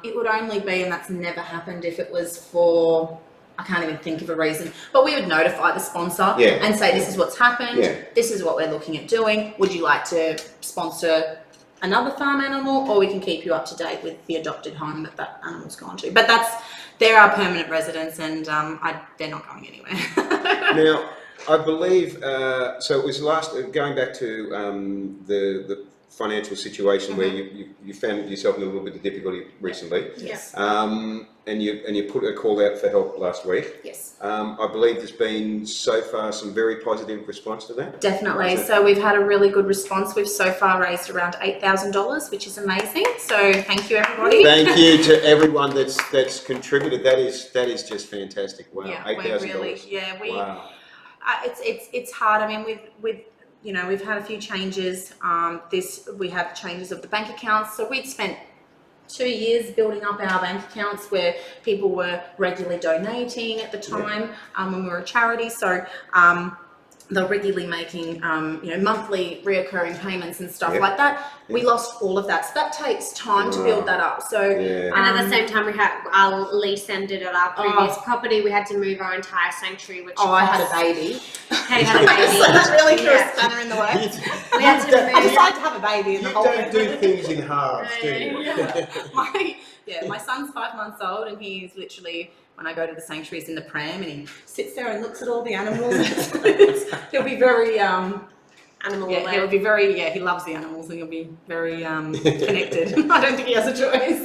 it would only be, and that's never happened, if it was for, I can't even think of a reason, but we would notify the sponsor and say, this is what's happened, this is what we're looking at doing, would you like to sponsor another farm animal, or we can keep you up to date with the adopted home that animal's gone to. But they're our permanent residents, and they're not going anywhere. Now, I believe, so it was going back to the financial situation where you found yourself in a little bit of difficulty recently. Yes. And you put a call out for help last week. Yes. I believe there's been so far some very positive response to that. Definitely. So we've had a really good response. We've so far raised around $8,000, which is amazing. So thank you, everybody. Thank you to everyone that's contributed. That is just fantastic. Wow, Yeah, $8,000. Wow. It's hard. I mean, we've had a few changes. We have changes of the bank accounts. So we'd spent 2 years building up our bank accounts where people were regularly donating at the time when we were a charity. So they're regularly making monthly reoccurring payments and stuff like that. We lost all of that. So that takes time to build that up. So and at the same time, we had our lease ended at our previous property. We had to move our entire sanctuary, which I had a baby. Katie had a baby. So that really threw a spanner in the works. We had to move. I decided to have a baby in the You whole don't do things in halves, do you? My son's 5 months old, and he's literally, when I go to the sanctuary, he's in the pram and he sits there and looks at all the animals. He'll be very Animal he'll be very he loves the animals, and he'll be very connected. I don't think he has a choice.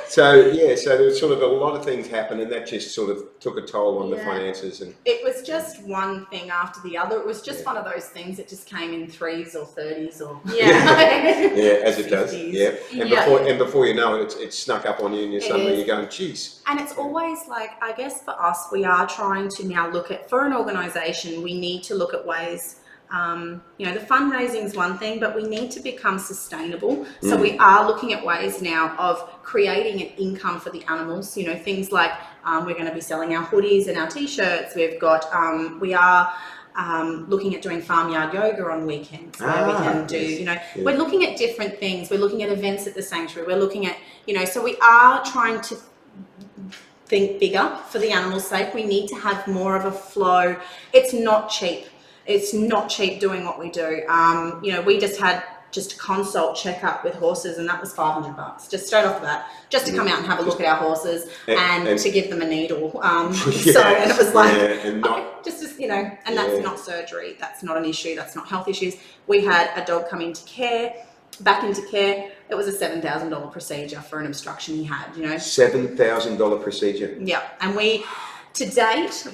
So there was sort of a lot of things happened, and that just sort of took a toll on the finances. And it was just one thing after the other. It was just one of those things that just came in 3s or 30s or as it 50s. does. Yeah, and before you know it, it snuck up on you, and you're going, geez. And it's always like, I guess for us, we are trying to now look at, for an organisation, we need to look at ways. The fundraising is one thing, but we need to become sustainable. So we are looking at ways now of creating an income for the animals. Things like we're going to be selling our hoodies and our t-shirts. We've got we are looking at doing farmyard yoga on weekends where we can do. We're looking at different things. We're looking at events at the sanctuary. We're looking at so we are trying to think bigger for the animals' sake. We need to have more of a flow. It's not cheap. It's not cheap doing what we do. We just had a consult checkup with horses, and that was $500 just straight off the bat, just to come out and have a look at our horses and to give them a needle. And it was like, and that's not surgery. That's not an issue. That's not health issues. We had a dog come back into care. It was a $7,000 procedure for an obstruction he had. $7,000 procedure. Yeah, and to date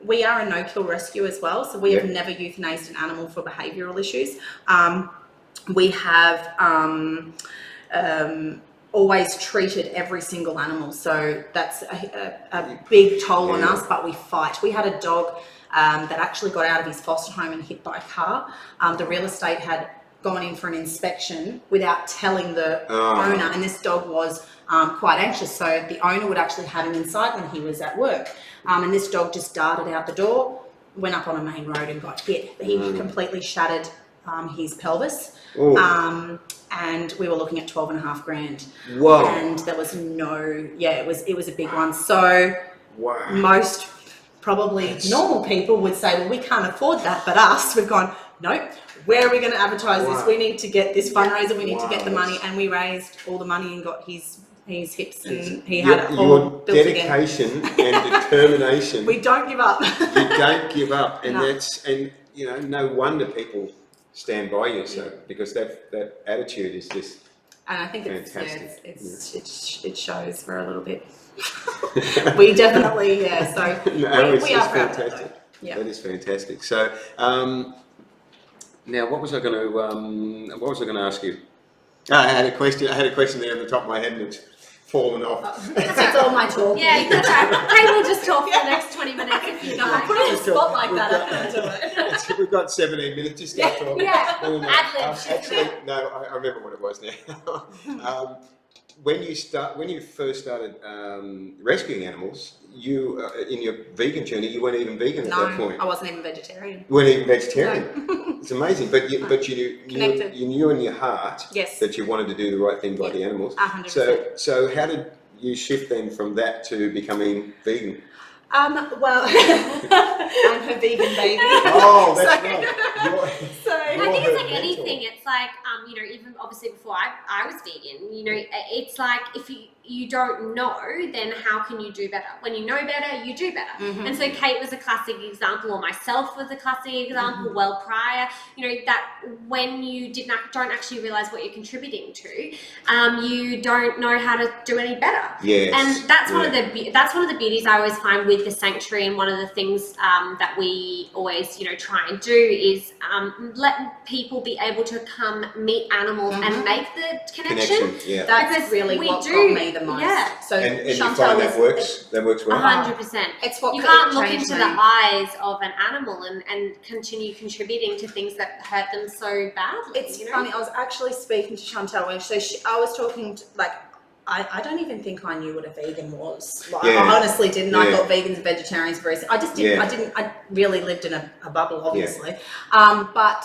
we are a no-kill rescue as well, so we have never euthanized an animal for behavioural issues. We have always treated every single animal, so that's a big toll on us, but we fight. We had a dog that actually got out of his foster home and hit by a car. The real estate had gone in for an inspection without telling the owner, and this dog was quite anxious, so the owner would actually have him inside when he was at work. And this dog just darted out the door, went up on a main road and got hit. He completely shattered his pelvis. And we were looking at 12.5 grand. Whoa. And there was it was a big one. So most probably normal people would say, well, we can't afford that, but us, we've gone, nope, where are we going to advertise this? We need to get this fundraiser, we need to get the money, and we raised all the money and got his hips, and he had it all built dedication again. And determination. We don't give up. You don't give up, and no wonder people stand by you, because that attitude is just and I think fantastic. It shows for a little bit. We definitely so we are proud of that. Yeah, that is fantastic. So now what was I going to ask you? I had a question there on the top of my head, and it's fallen off. That's all my talk. Yeah, that's right. Hey, we'll just talk for the next 20 minutes if you I put it in a spot like that. I couldn't do it. We've got 17 minutes. Just start talking. Ad-lib. Actually, no, I remember what it was now. When you first started rescuing animals, you in your vegan journey, you weren't even vegan at that point. I wasn't even vegetarian. You weren't even vegetarian. No. It's amazing, but you knew in your heart that you wanted to do the right thing by the animals. 100%. So how did you shift then from that to becoming vegan? Well, I'm her vegan baby. Oh, that's right. I think it's like anything. It's like, even obviously before I was vegan, it's like if you don't know, then how can you do better? When you know better, you do better. Mm-hmm. And so Kate was a classic example, or myself was a classic example, mm-hmm. well prior, that when you don't actually realize what you're contributing to, you don't know how to do any better. Yes. And that's one of the beauties I always find with the sanctuary, and one of the things that we always try and do is let people be able to come meet animals mm-hmm. and make the connection. Yeah. That's really what got me the the most. Yeah. So And you Chantelle find that works? That works well? 100%. It's what You can't look changed into me. the eyes of an animal and continue contributing to things that hurt them so badly. It's funny. I was actually speaking to Chantelle, and I was talking to, like, I don't even think I knew what a vegan was. Like, Yeah. I honestly didn't. Yeah. I thought vegans and vegetarians were very. I just didn't. Yeah. I really lived in a bubble, obviously. But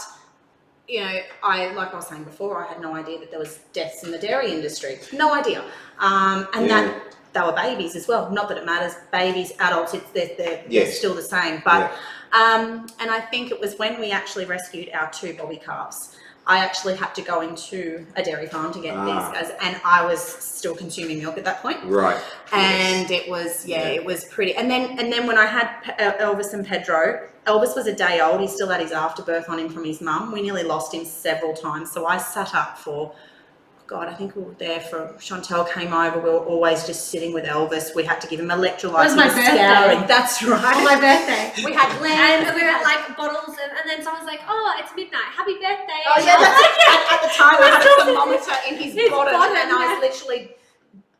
you know, like I was saying before, I had no idea that there was deaths in the dairy industry. No idea. And that they were babies as well. Not that it matters. Babies, adults, they're still the same. But and I think it was when we actually rescued our 2 bobby calves. I actually had to go into a dairy farm to get these guys, and I was still consuming milk at that point. Right. And it was, it was pretty. And then when I had Elvis and Pedro, Elvis was a day old. He still had his afterbirth on him from his mum. We nearly lost him several times. So I sat up for, God, I think we were there for, Chantelle came over. We were always just sitting with Elvis. We had to give him electrolytes. It was my birthday. Scouring. That's right. On my birthday. We had lamb. And we were like bottles, and then someone's like, "Oh, it's midnight. Happy birthday!" Oh yeah, at the time we had a thermometer in his bottom, and I was literally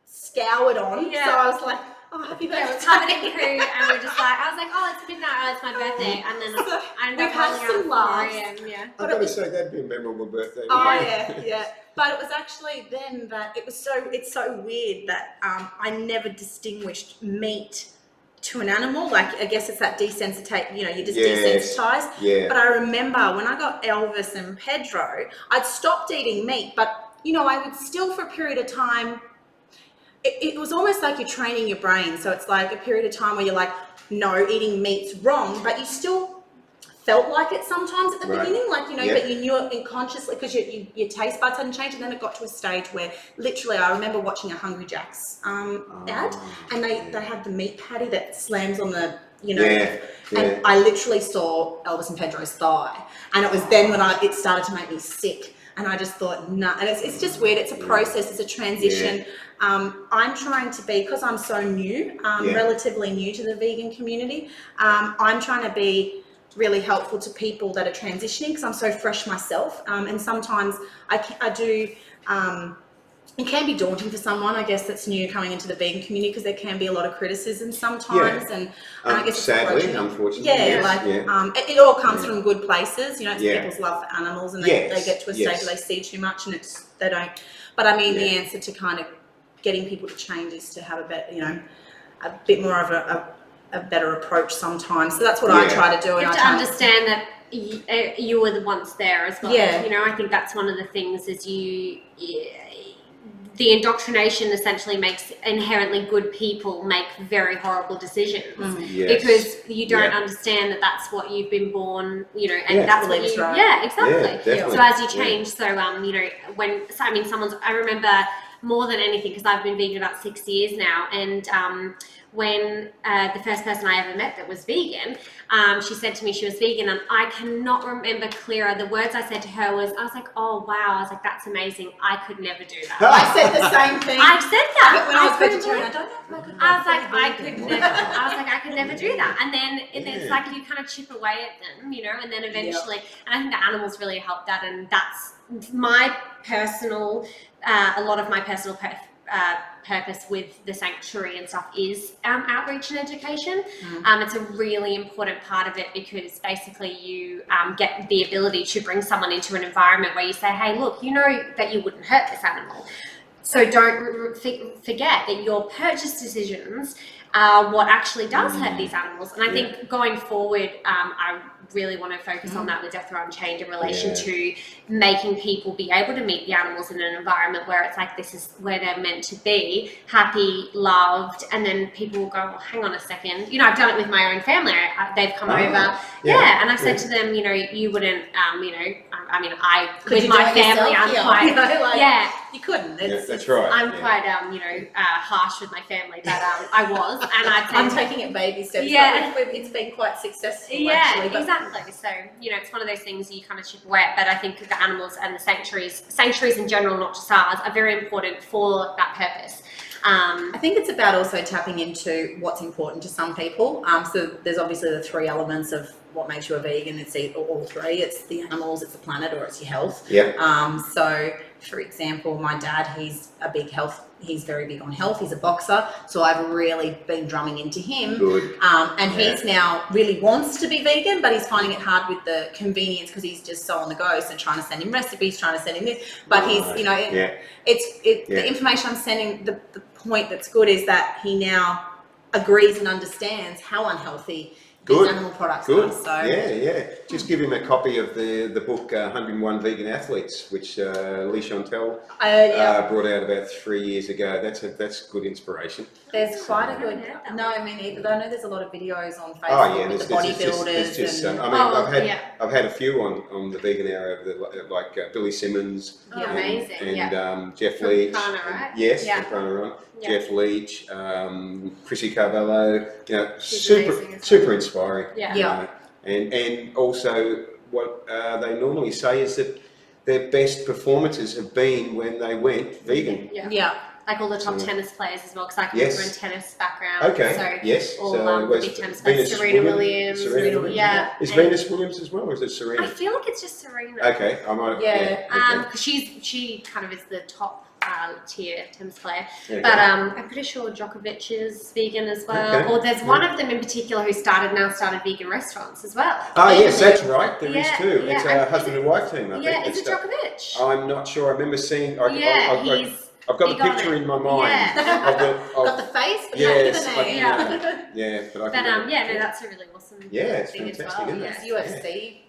scoured on. Yeah. So I was like, "Oh, happy birthday!" It was happening crew, and we're just like, I was like, "Oh, it's midnight. Oh, it's my birthday," and then I ended We've up had rolling some out laughs. at 4 a.m. I've got to say, that'd be a memorable birthday. Oh yeah. But it was actually then that it's so weird that I never distinguished meat to an animal. Like, I guess it's that desensitized, you're just desensitized. Yeah. But I remember when I got Elvis and Pedro, I'd stopped eating meat, but I would still, for a period of time, it was almost like you're training your brain. So it's like a period of time where you're like, no, eating meat's wrong, but you still felt like it sometimes at the beginning, like, but you knew it unconsciously because your taste buds hadn't changed. And then it got to a stage where literally I remember watching a Hungry Jack's ad, and they had the meat patty that slams on the, and I literally saw Elvis and Pedro's thigh, and it was then when it started to make me sick. And I just thought, nah, and it's just weird. It's a process, it's a transition. I'm trying to be, because I'm so new, relatively new to the vegan community, I'm trying to be really helpful to people that are transitioning, because I'm so fresh myself, and sometimes I do it can be daunting for someone, I guess, that's new coming into the vegan community, because there can be a lot of criticism sometimes, and I guess sadly, unfortunately, it all comes from good places, it's people's love for animals, and they get to a stage where they see too much and they don't. But I mean, the answer to kind of getting people to change is to have a bit more of a better approach sometimes. So that's what I try to do. You have to understand that you were the once there as well. I think that's one of the things is the indoctrination essentially makes inherently good people make very horrible decisions because you don't understand that that's what you've been born, and that's what you, exactly. So as you change, I remember more than anything, because I've been vegan about 6 years now, and when the first person I ever met that was vegan, she said to me she was vegan, and I cannot remember clearer. The words I said to her was, I was like, oh wow, I was like, that's amazing. I could never do that. I said the same thing. I said that when I was vegetarian. I don't know if I could. I was like, I could never do that. And then it's like you kind of chip away at them, and then eventually, and I think the animals really helped that, and that's my personal, a lot of my personal purpose with the sanctuary and stuff is outreach and education. It's a really important part of it, because basically you get the ability to bring someone into an environment where you say, hey, look, you know that you wouldn't hurt this animal. So don't forget that your purchase decisions are what actually does hurt these animals. And I think going forward, I really want to focus on that with Deathrow Unchained in relation to making people be able to meet the animals in an environment where it's like, this is where they're meant to be, happy, loved, and then people will go, well, hang on a second. I've done it with my own family. They've come over. And I've said to them, you wouldn't, with my family, I'm quite, you couldn't. That's right. I'm quite, harsh with my family, but I was, and I'm taking it baby steps. It's been quite successful. Exactly. So it's one of those things you kind of chip away at. But I think the animals and the sanctuaries in general, not just ours, are very important for that purpose. I think it's about also tapping into what's important to some people. So there's obviously the 3 elements of what makes you a vegan. It's all 3. It's the animals, it's the planet, or it's your health. Yeah. So for example, my dad, he's very big on health. He's a boxer. So I've really been drumming into him. Good. And he's now really wants to be vegan, but he's finding it hard with the convenience because he's just so on the go. So trying to send him recipes, trying to send him this, but he's, you know, the information I'm sending, the point that's good is that he now agrees and understands how unhealthy these animal products are. So just give him a copy of the book 101 Vegan Athletes, which Chantelle brought out about 3 years ago. That's good inspiration. There's quite a good. No, I mean, I know there's a lot of videos on Facebook with the bodybuilders. I've had a few on the vegan hour, like Billy Simmons, and Jeff Leach. From Prana, Jeff Leach, Chrissy Carvalho. You know, super inspiring. And also what they normally say is that their best performances have been when they went vegan. Like all the top tennis players as well, because I come from a tennis background. All the big tennis players, Serena Williams. Is Venus Williams as well, or is it Serena? I feel like it's just Serena. Okay, I might. Because she kind of is the top tier tennis player. But I'm pretty sure Djokovic is vegan as well. Or there's one of them in particular who started vegan restaurants as well. Yes, that's right. There is too. It's a husband and wife team, I think. Is it Djokovic? I'm not sure. I remember seeing. I've got the picture in my mind. Got the face, but not the name. But that's a really awesome thing it's thing fantastic, as well. isn't it? UFC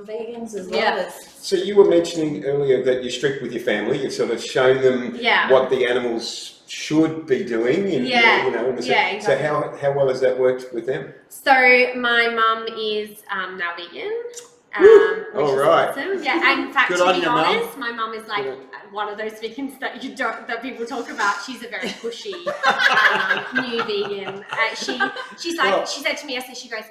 vegans as well. So you were mentioning earlier that you're strict with your family. You've sort of shown them what the animals should be doing. Exactly. So how well has that worked with them? So my mum is now vegan. All right. Awesome. Yeah, in fact, to be honest, my mum is like one of those vegans that people talk about. She's a very pushy new vegan. She's like, she said to me yesterday, she goes,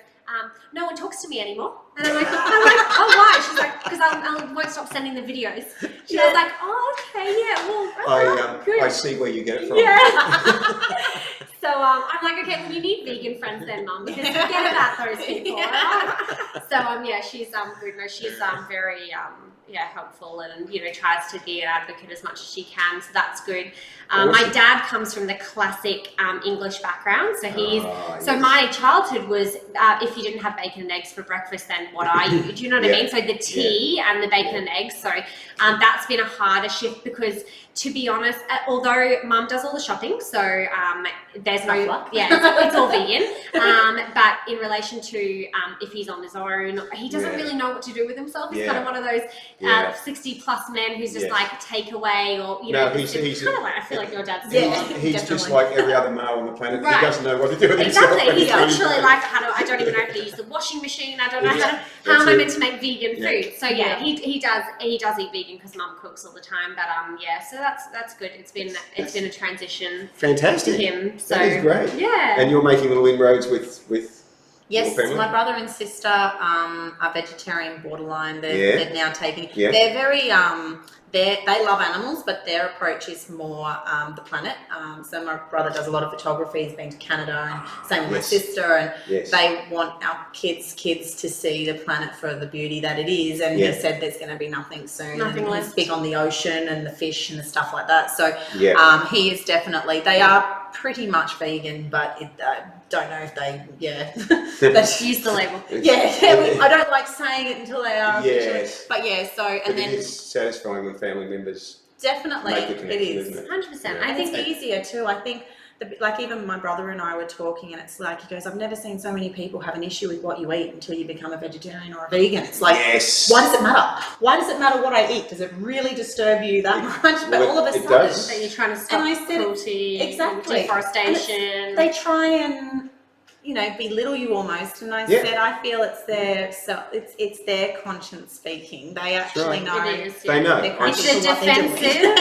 no one talks to me anymore. And I'm like, oh, why? She's like, because I won't stop sending the videos. She was like, oh, okay, good. I see where you get it from. So I'm like, okay, well, you need vegan friends then, Mum, because forget about those people. So she's good. No, she's very helpful and tries to be an advocate as much as she can. So that's good. Awesome. My dad comes from the classic English background, so my childhood was if you didn't have bacon and eggs for breakfast, then what are you? Do you know what I mean? So the tea and the bacon and eggs. So that's been a harder shift because, to be honest, although Mum does all the shopping, so there's no it's all vegan. But in relation to if he's on his own, he doesn't really know what to do with himself. He's kind of one of those 60+ men who's just like takeaway or he's kind of like, I feel like your dad's he's just like every other male on the planet. He doesn't know what to do with himself. Exactly. He's literally like, I don't even know how to use the washing machine. I don't know how am I meant to make vegan food. So he does eat vegan because Mum cooks all the time. But so that's good. It's been a transition. Fantastic. To him. So that is great. Yeah. And you're making little inroads with Yes, my brother and sister are vegetarian borderline. They're now taking. They're very they love animals, but their approach is more the planet. So my brother does a lot of photography. He's been to Canada, and same with my sister. And they want our kids to see the planet for the beauty that it is. And he said there's going to be nothing soon. Nothing left. He's big on the ocean and the fish and the stuff like that. So he is definitely. They are pretty much vegan, but don't know if they Let's use the label. I don't like saying it until they are officially. But and then it's satisfying when family members definitely make the connection, it is 100%. I think it's easier too. I think like even my brother and I were talking, and it's like he goes, I've never seen so many people have an issue with what you eat until you become a vegetarian or a vegan. It's like, why does it matter? Why does it matter what I eat? Does it really disturb you that much? But all of a sudden, so you're trying to stop cruelty, deforestation. They try and belittle you almost, and I said I feel it's their conscience speaking. They actually know. It is. They know. It's a defensive.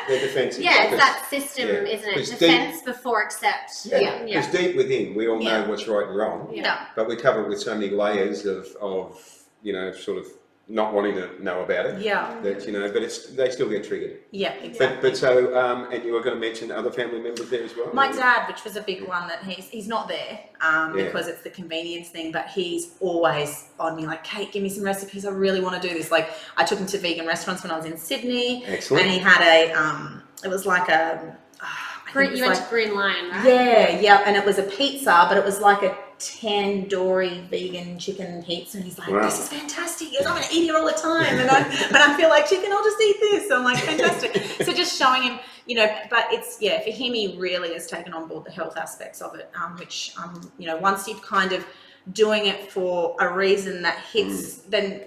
They're defensive. Yeah, it's that system, isn't it? Defense before accept. Because deep within, we all know what's right and wrong. Yeah. But we cover it with so many layers of sort of not wanting to know about it. Yeah. That, you know, but they still get triggered. Yeah, exactly. But so, and you were going to mention other family members there as well? My dad, which was a big one, that he's not there because it's the convenience thing, but he's always on me like, Kate, give me some recipes. I really want to do this. Like, I took him to vegan restaurants when I was in Sydney. Excellent. And he had it was like a... You went to Green Lion, right? Yeah, and it was a pizza, but it was like a tandoori vegan chicken pizza, and he's like, this is fantastic. He goes, I'm going to eat it all the time, but I feel like chicken, I'll just eat this. So I'm like, fantastic. So just showing him, you know, but it's, for him, he really has taken on board the health aspects of it, which, you know, once you've kind of doing it for a reason that hits, then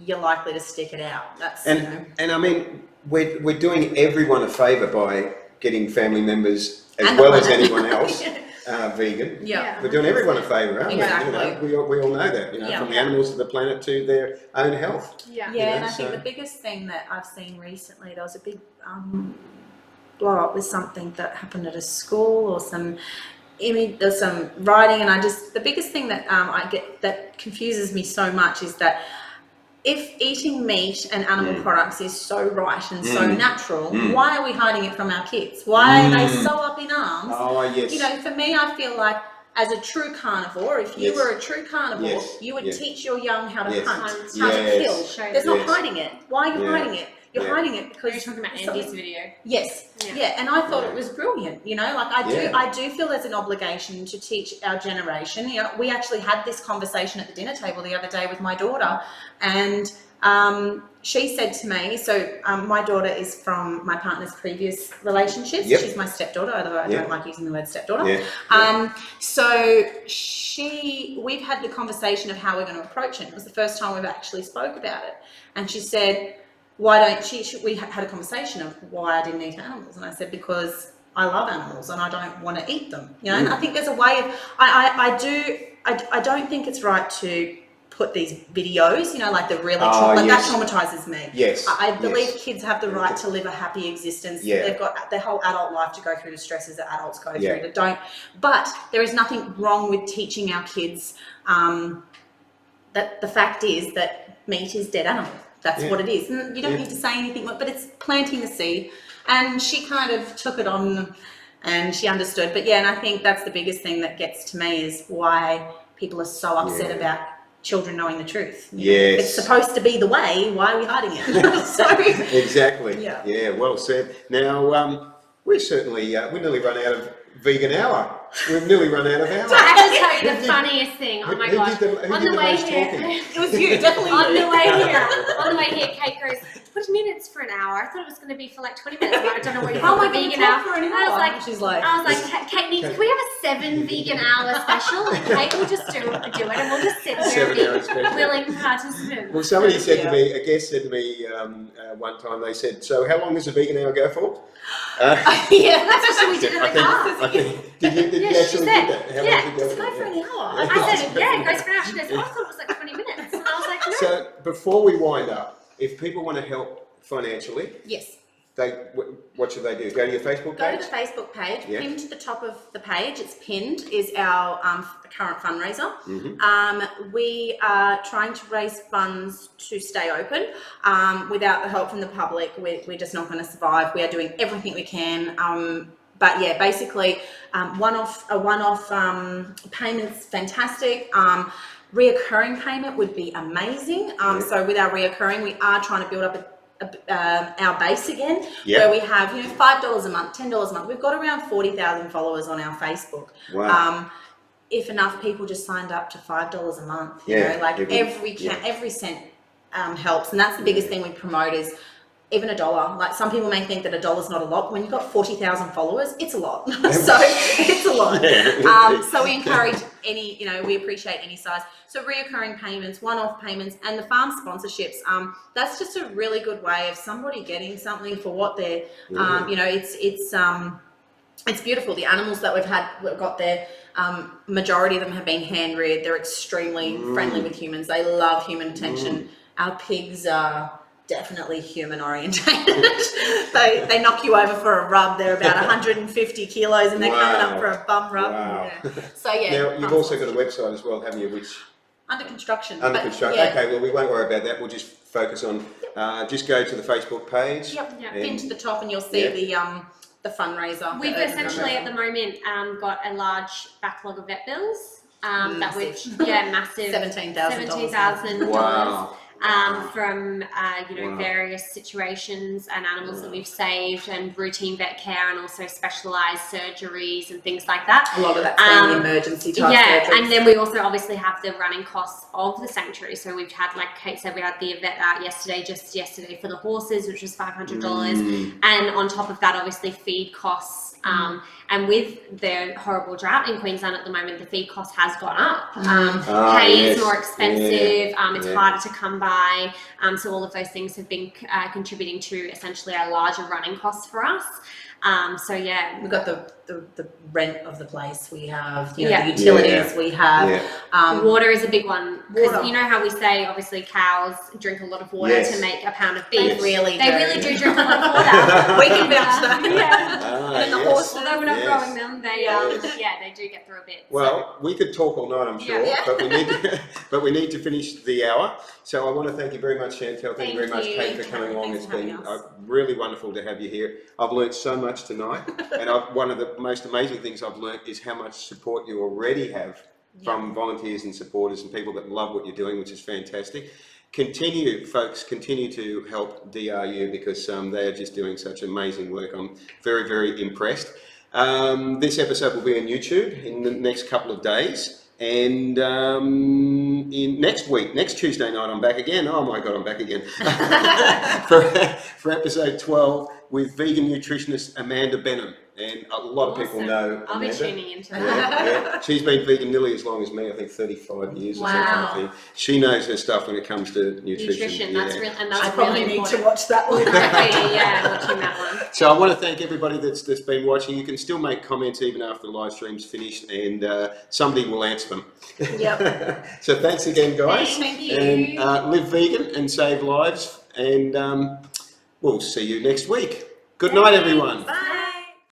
you're likely to stick it out. That's, and, you know. And I mean, we're doing everyone a favour by getting family members as And well as anyone else vegan. Yeah. We're doing everyone a favour, aren't Exactly. we? You know, we all know that, you know, from the animals to the planet to their own health. Yeah. Yeah, You know, and I think the biggest thing that I've seen recently, there was a big blow up with something that happened at a school or some image, there's some writing, and the biggest thing that I get that confuses me so much is that if eating meat and animal products is so right and so natural, why are we hiding it from our kids? Why are they so up in arms? Oh, yes. You know, for me, I feel like as a true carnivore, if you were a true carnivore, you would teach your young how to hunt, how to kill. There's not hiding it. Why are you hiding it? You're hiding it because you're talking about Andy's video. Yes, and I thought it was brilliant. You know, like I do feel there's an obligation to teach our generation. You know, we actually had this conversation at the dinner table the other day with my daughter, and she said to me, so my daughter is from my partner's previous relationships. She's my stepdaughter, although I don't like using the word stepdaughter. So we've had the conversation of how we're going to approach it. It was the first time we've actually spoke about it, and she said, why don't we had a conversation of why I didn't eat animals, and I said, because I love animals and I don't want to eat them, you know. And I think there's a way of I don't think it's right to put these videos, you know, like the really that traumatizes me. I believe kids have the right to live a happy existence. They've got their whole adult life to go through the stresses that adults go through that don't. But there is nothing wrong with teaching our kids that the fact is that meat is dead animal. That's what it is. And you don't need to say anything, but it's planting the seed. And she kind of took it on and she understood. But and I think that's the biggest thing that gets to me is why people are so upset about children knowing the truth. Yes. It's supposed to be the way. Why are we hiding it? So, exactly. Yeah, well said. Now, we're nearly run out of vegan hour. We've nearly run out of hour. I have to tell you the funniest thing. Oh my gosh. On the way here, it was you, definitely. On the way here, Kate goes, what do you mean it's for an hour? I thought it was going to be for like 20 minutes. I don't know what you're talking vegan hour. For an hour. I was like, Kate, can we have a 7 vegan hour special? And Kate will just do it, and we'll just sit there and be willing participants. Well, somebody said to me, a guest said to me one time, they said, so how long does a vegan hour go for? That's what we did in the car. Did you actually do that? How long did it just go for an hour. I said, it goes for an hour. She goes, I thought it was like 20 minutes. And I was like, no. So before we wind up, if people want to help financially, what should they do? Go to your Facebook page? Go to the Facebook page. Pinned to the top of the page, it's pinned, is our current fundraiser. We are trying to raise funds to stay open. Without the help from the public, we're just not going to survive. We are doing everything we can. But basically, one-off payments, fantastic. Reoccurring payment would be amazing. So with our reoccurring, we are trying to build up our base again, where we have $5 a month, $10 a month. We've got around 40,000 followers on our Facebook. Wow. If enough people just signed up to $5 a month, you know, like every cent helps, and that's the biggest thing we promote is even $1. Like some people may think that $1 is not a lot. When you've got 40,000 followers, it's a lot. So it's a lot. So we encourage we appreciate any size. So reoccurring payments, one-off payments, and the farm sponsorships. That's just a really good way of somebody getting something for what they're. It's beautiful. The animals that we've got there. Majority of them have been hand reared. They're extremely friendly with humans. They love human attention. Our pigs are definitely human orientated. they knock you over for a rub. They're about 150 kilos and they're coming up for a bum rub. Wow. So Now you've also got a website as well, haven't you? Which Under construction. Under but construction. yeah. Okay, well, we won't worry about that. We'll just focus on, just go to the Facebook page. Yep. Yeah. Pin to the top, and you'll see the fundraiser. We've essentially at the moment got a large backlog of vet bills. That we've massive $17,000. Wow. From various situations and animals that we've saved, and routine vet care, and also specialised surgeries and things like that. A lot of that's been the emergency type surgeries. And then we also obviously have the running costs of the sanctuary. So we've had, like Kate said, we had the vet out just yesterday for the horses, which was $500, and on top of that, obviously feed costs. And with the horrible drought in Queensland at the moment, the feed cost has gone up. Hay is more expensive. It's harder to come by. So all of those things have been contributing to essentially a larger running cost for us. We've got the rent of the place. We have the utilities. We have water is a big one. Because you know how we say obviously cows drink a lot of water to make a pound of beef. They really do drink a lot of water. We can vouch that. And the horse, although we're not growing them, they do get through a bit. Well, we could talk all night, I'm sure, but we need to finish the hour. So I want to thank you very much, Chantelle. Thank you very much, Kate, for coming along. It's been really wonderful to have you here. I've learnt so much tonight, and one of the most amazing things I've learnt is how much support you already have from volunteers and supporters and people that love what you're doing, which is fantastic. Continue, folks, continue to help DRU, because they are just doing such amazing work. I'm very, very impressed. This episode will be on YouTube in the next couple of days. And in next week, next Tuesday night, I'm back again. Oh my God, I'm back again. for episode 12 with vegan nutritionist Amanda Benham. And a lot of people know I'll Amanda. be tuning into that. Yeah. She's been vegan nearly as long as me, I think 35 years or something. She knows her stuff when it comes to nutrition. That's really, and that's I probably need to watch that one. watching that one. So I want to thank everybody that's been watching. You can still make comments even after the live stream's finished, and somebody will answer them. Yep. So thanks again, guys. Thank you. And live vegan and save lives. And we'll see you next week. Good night, everyone. Bye.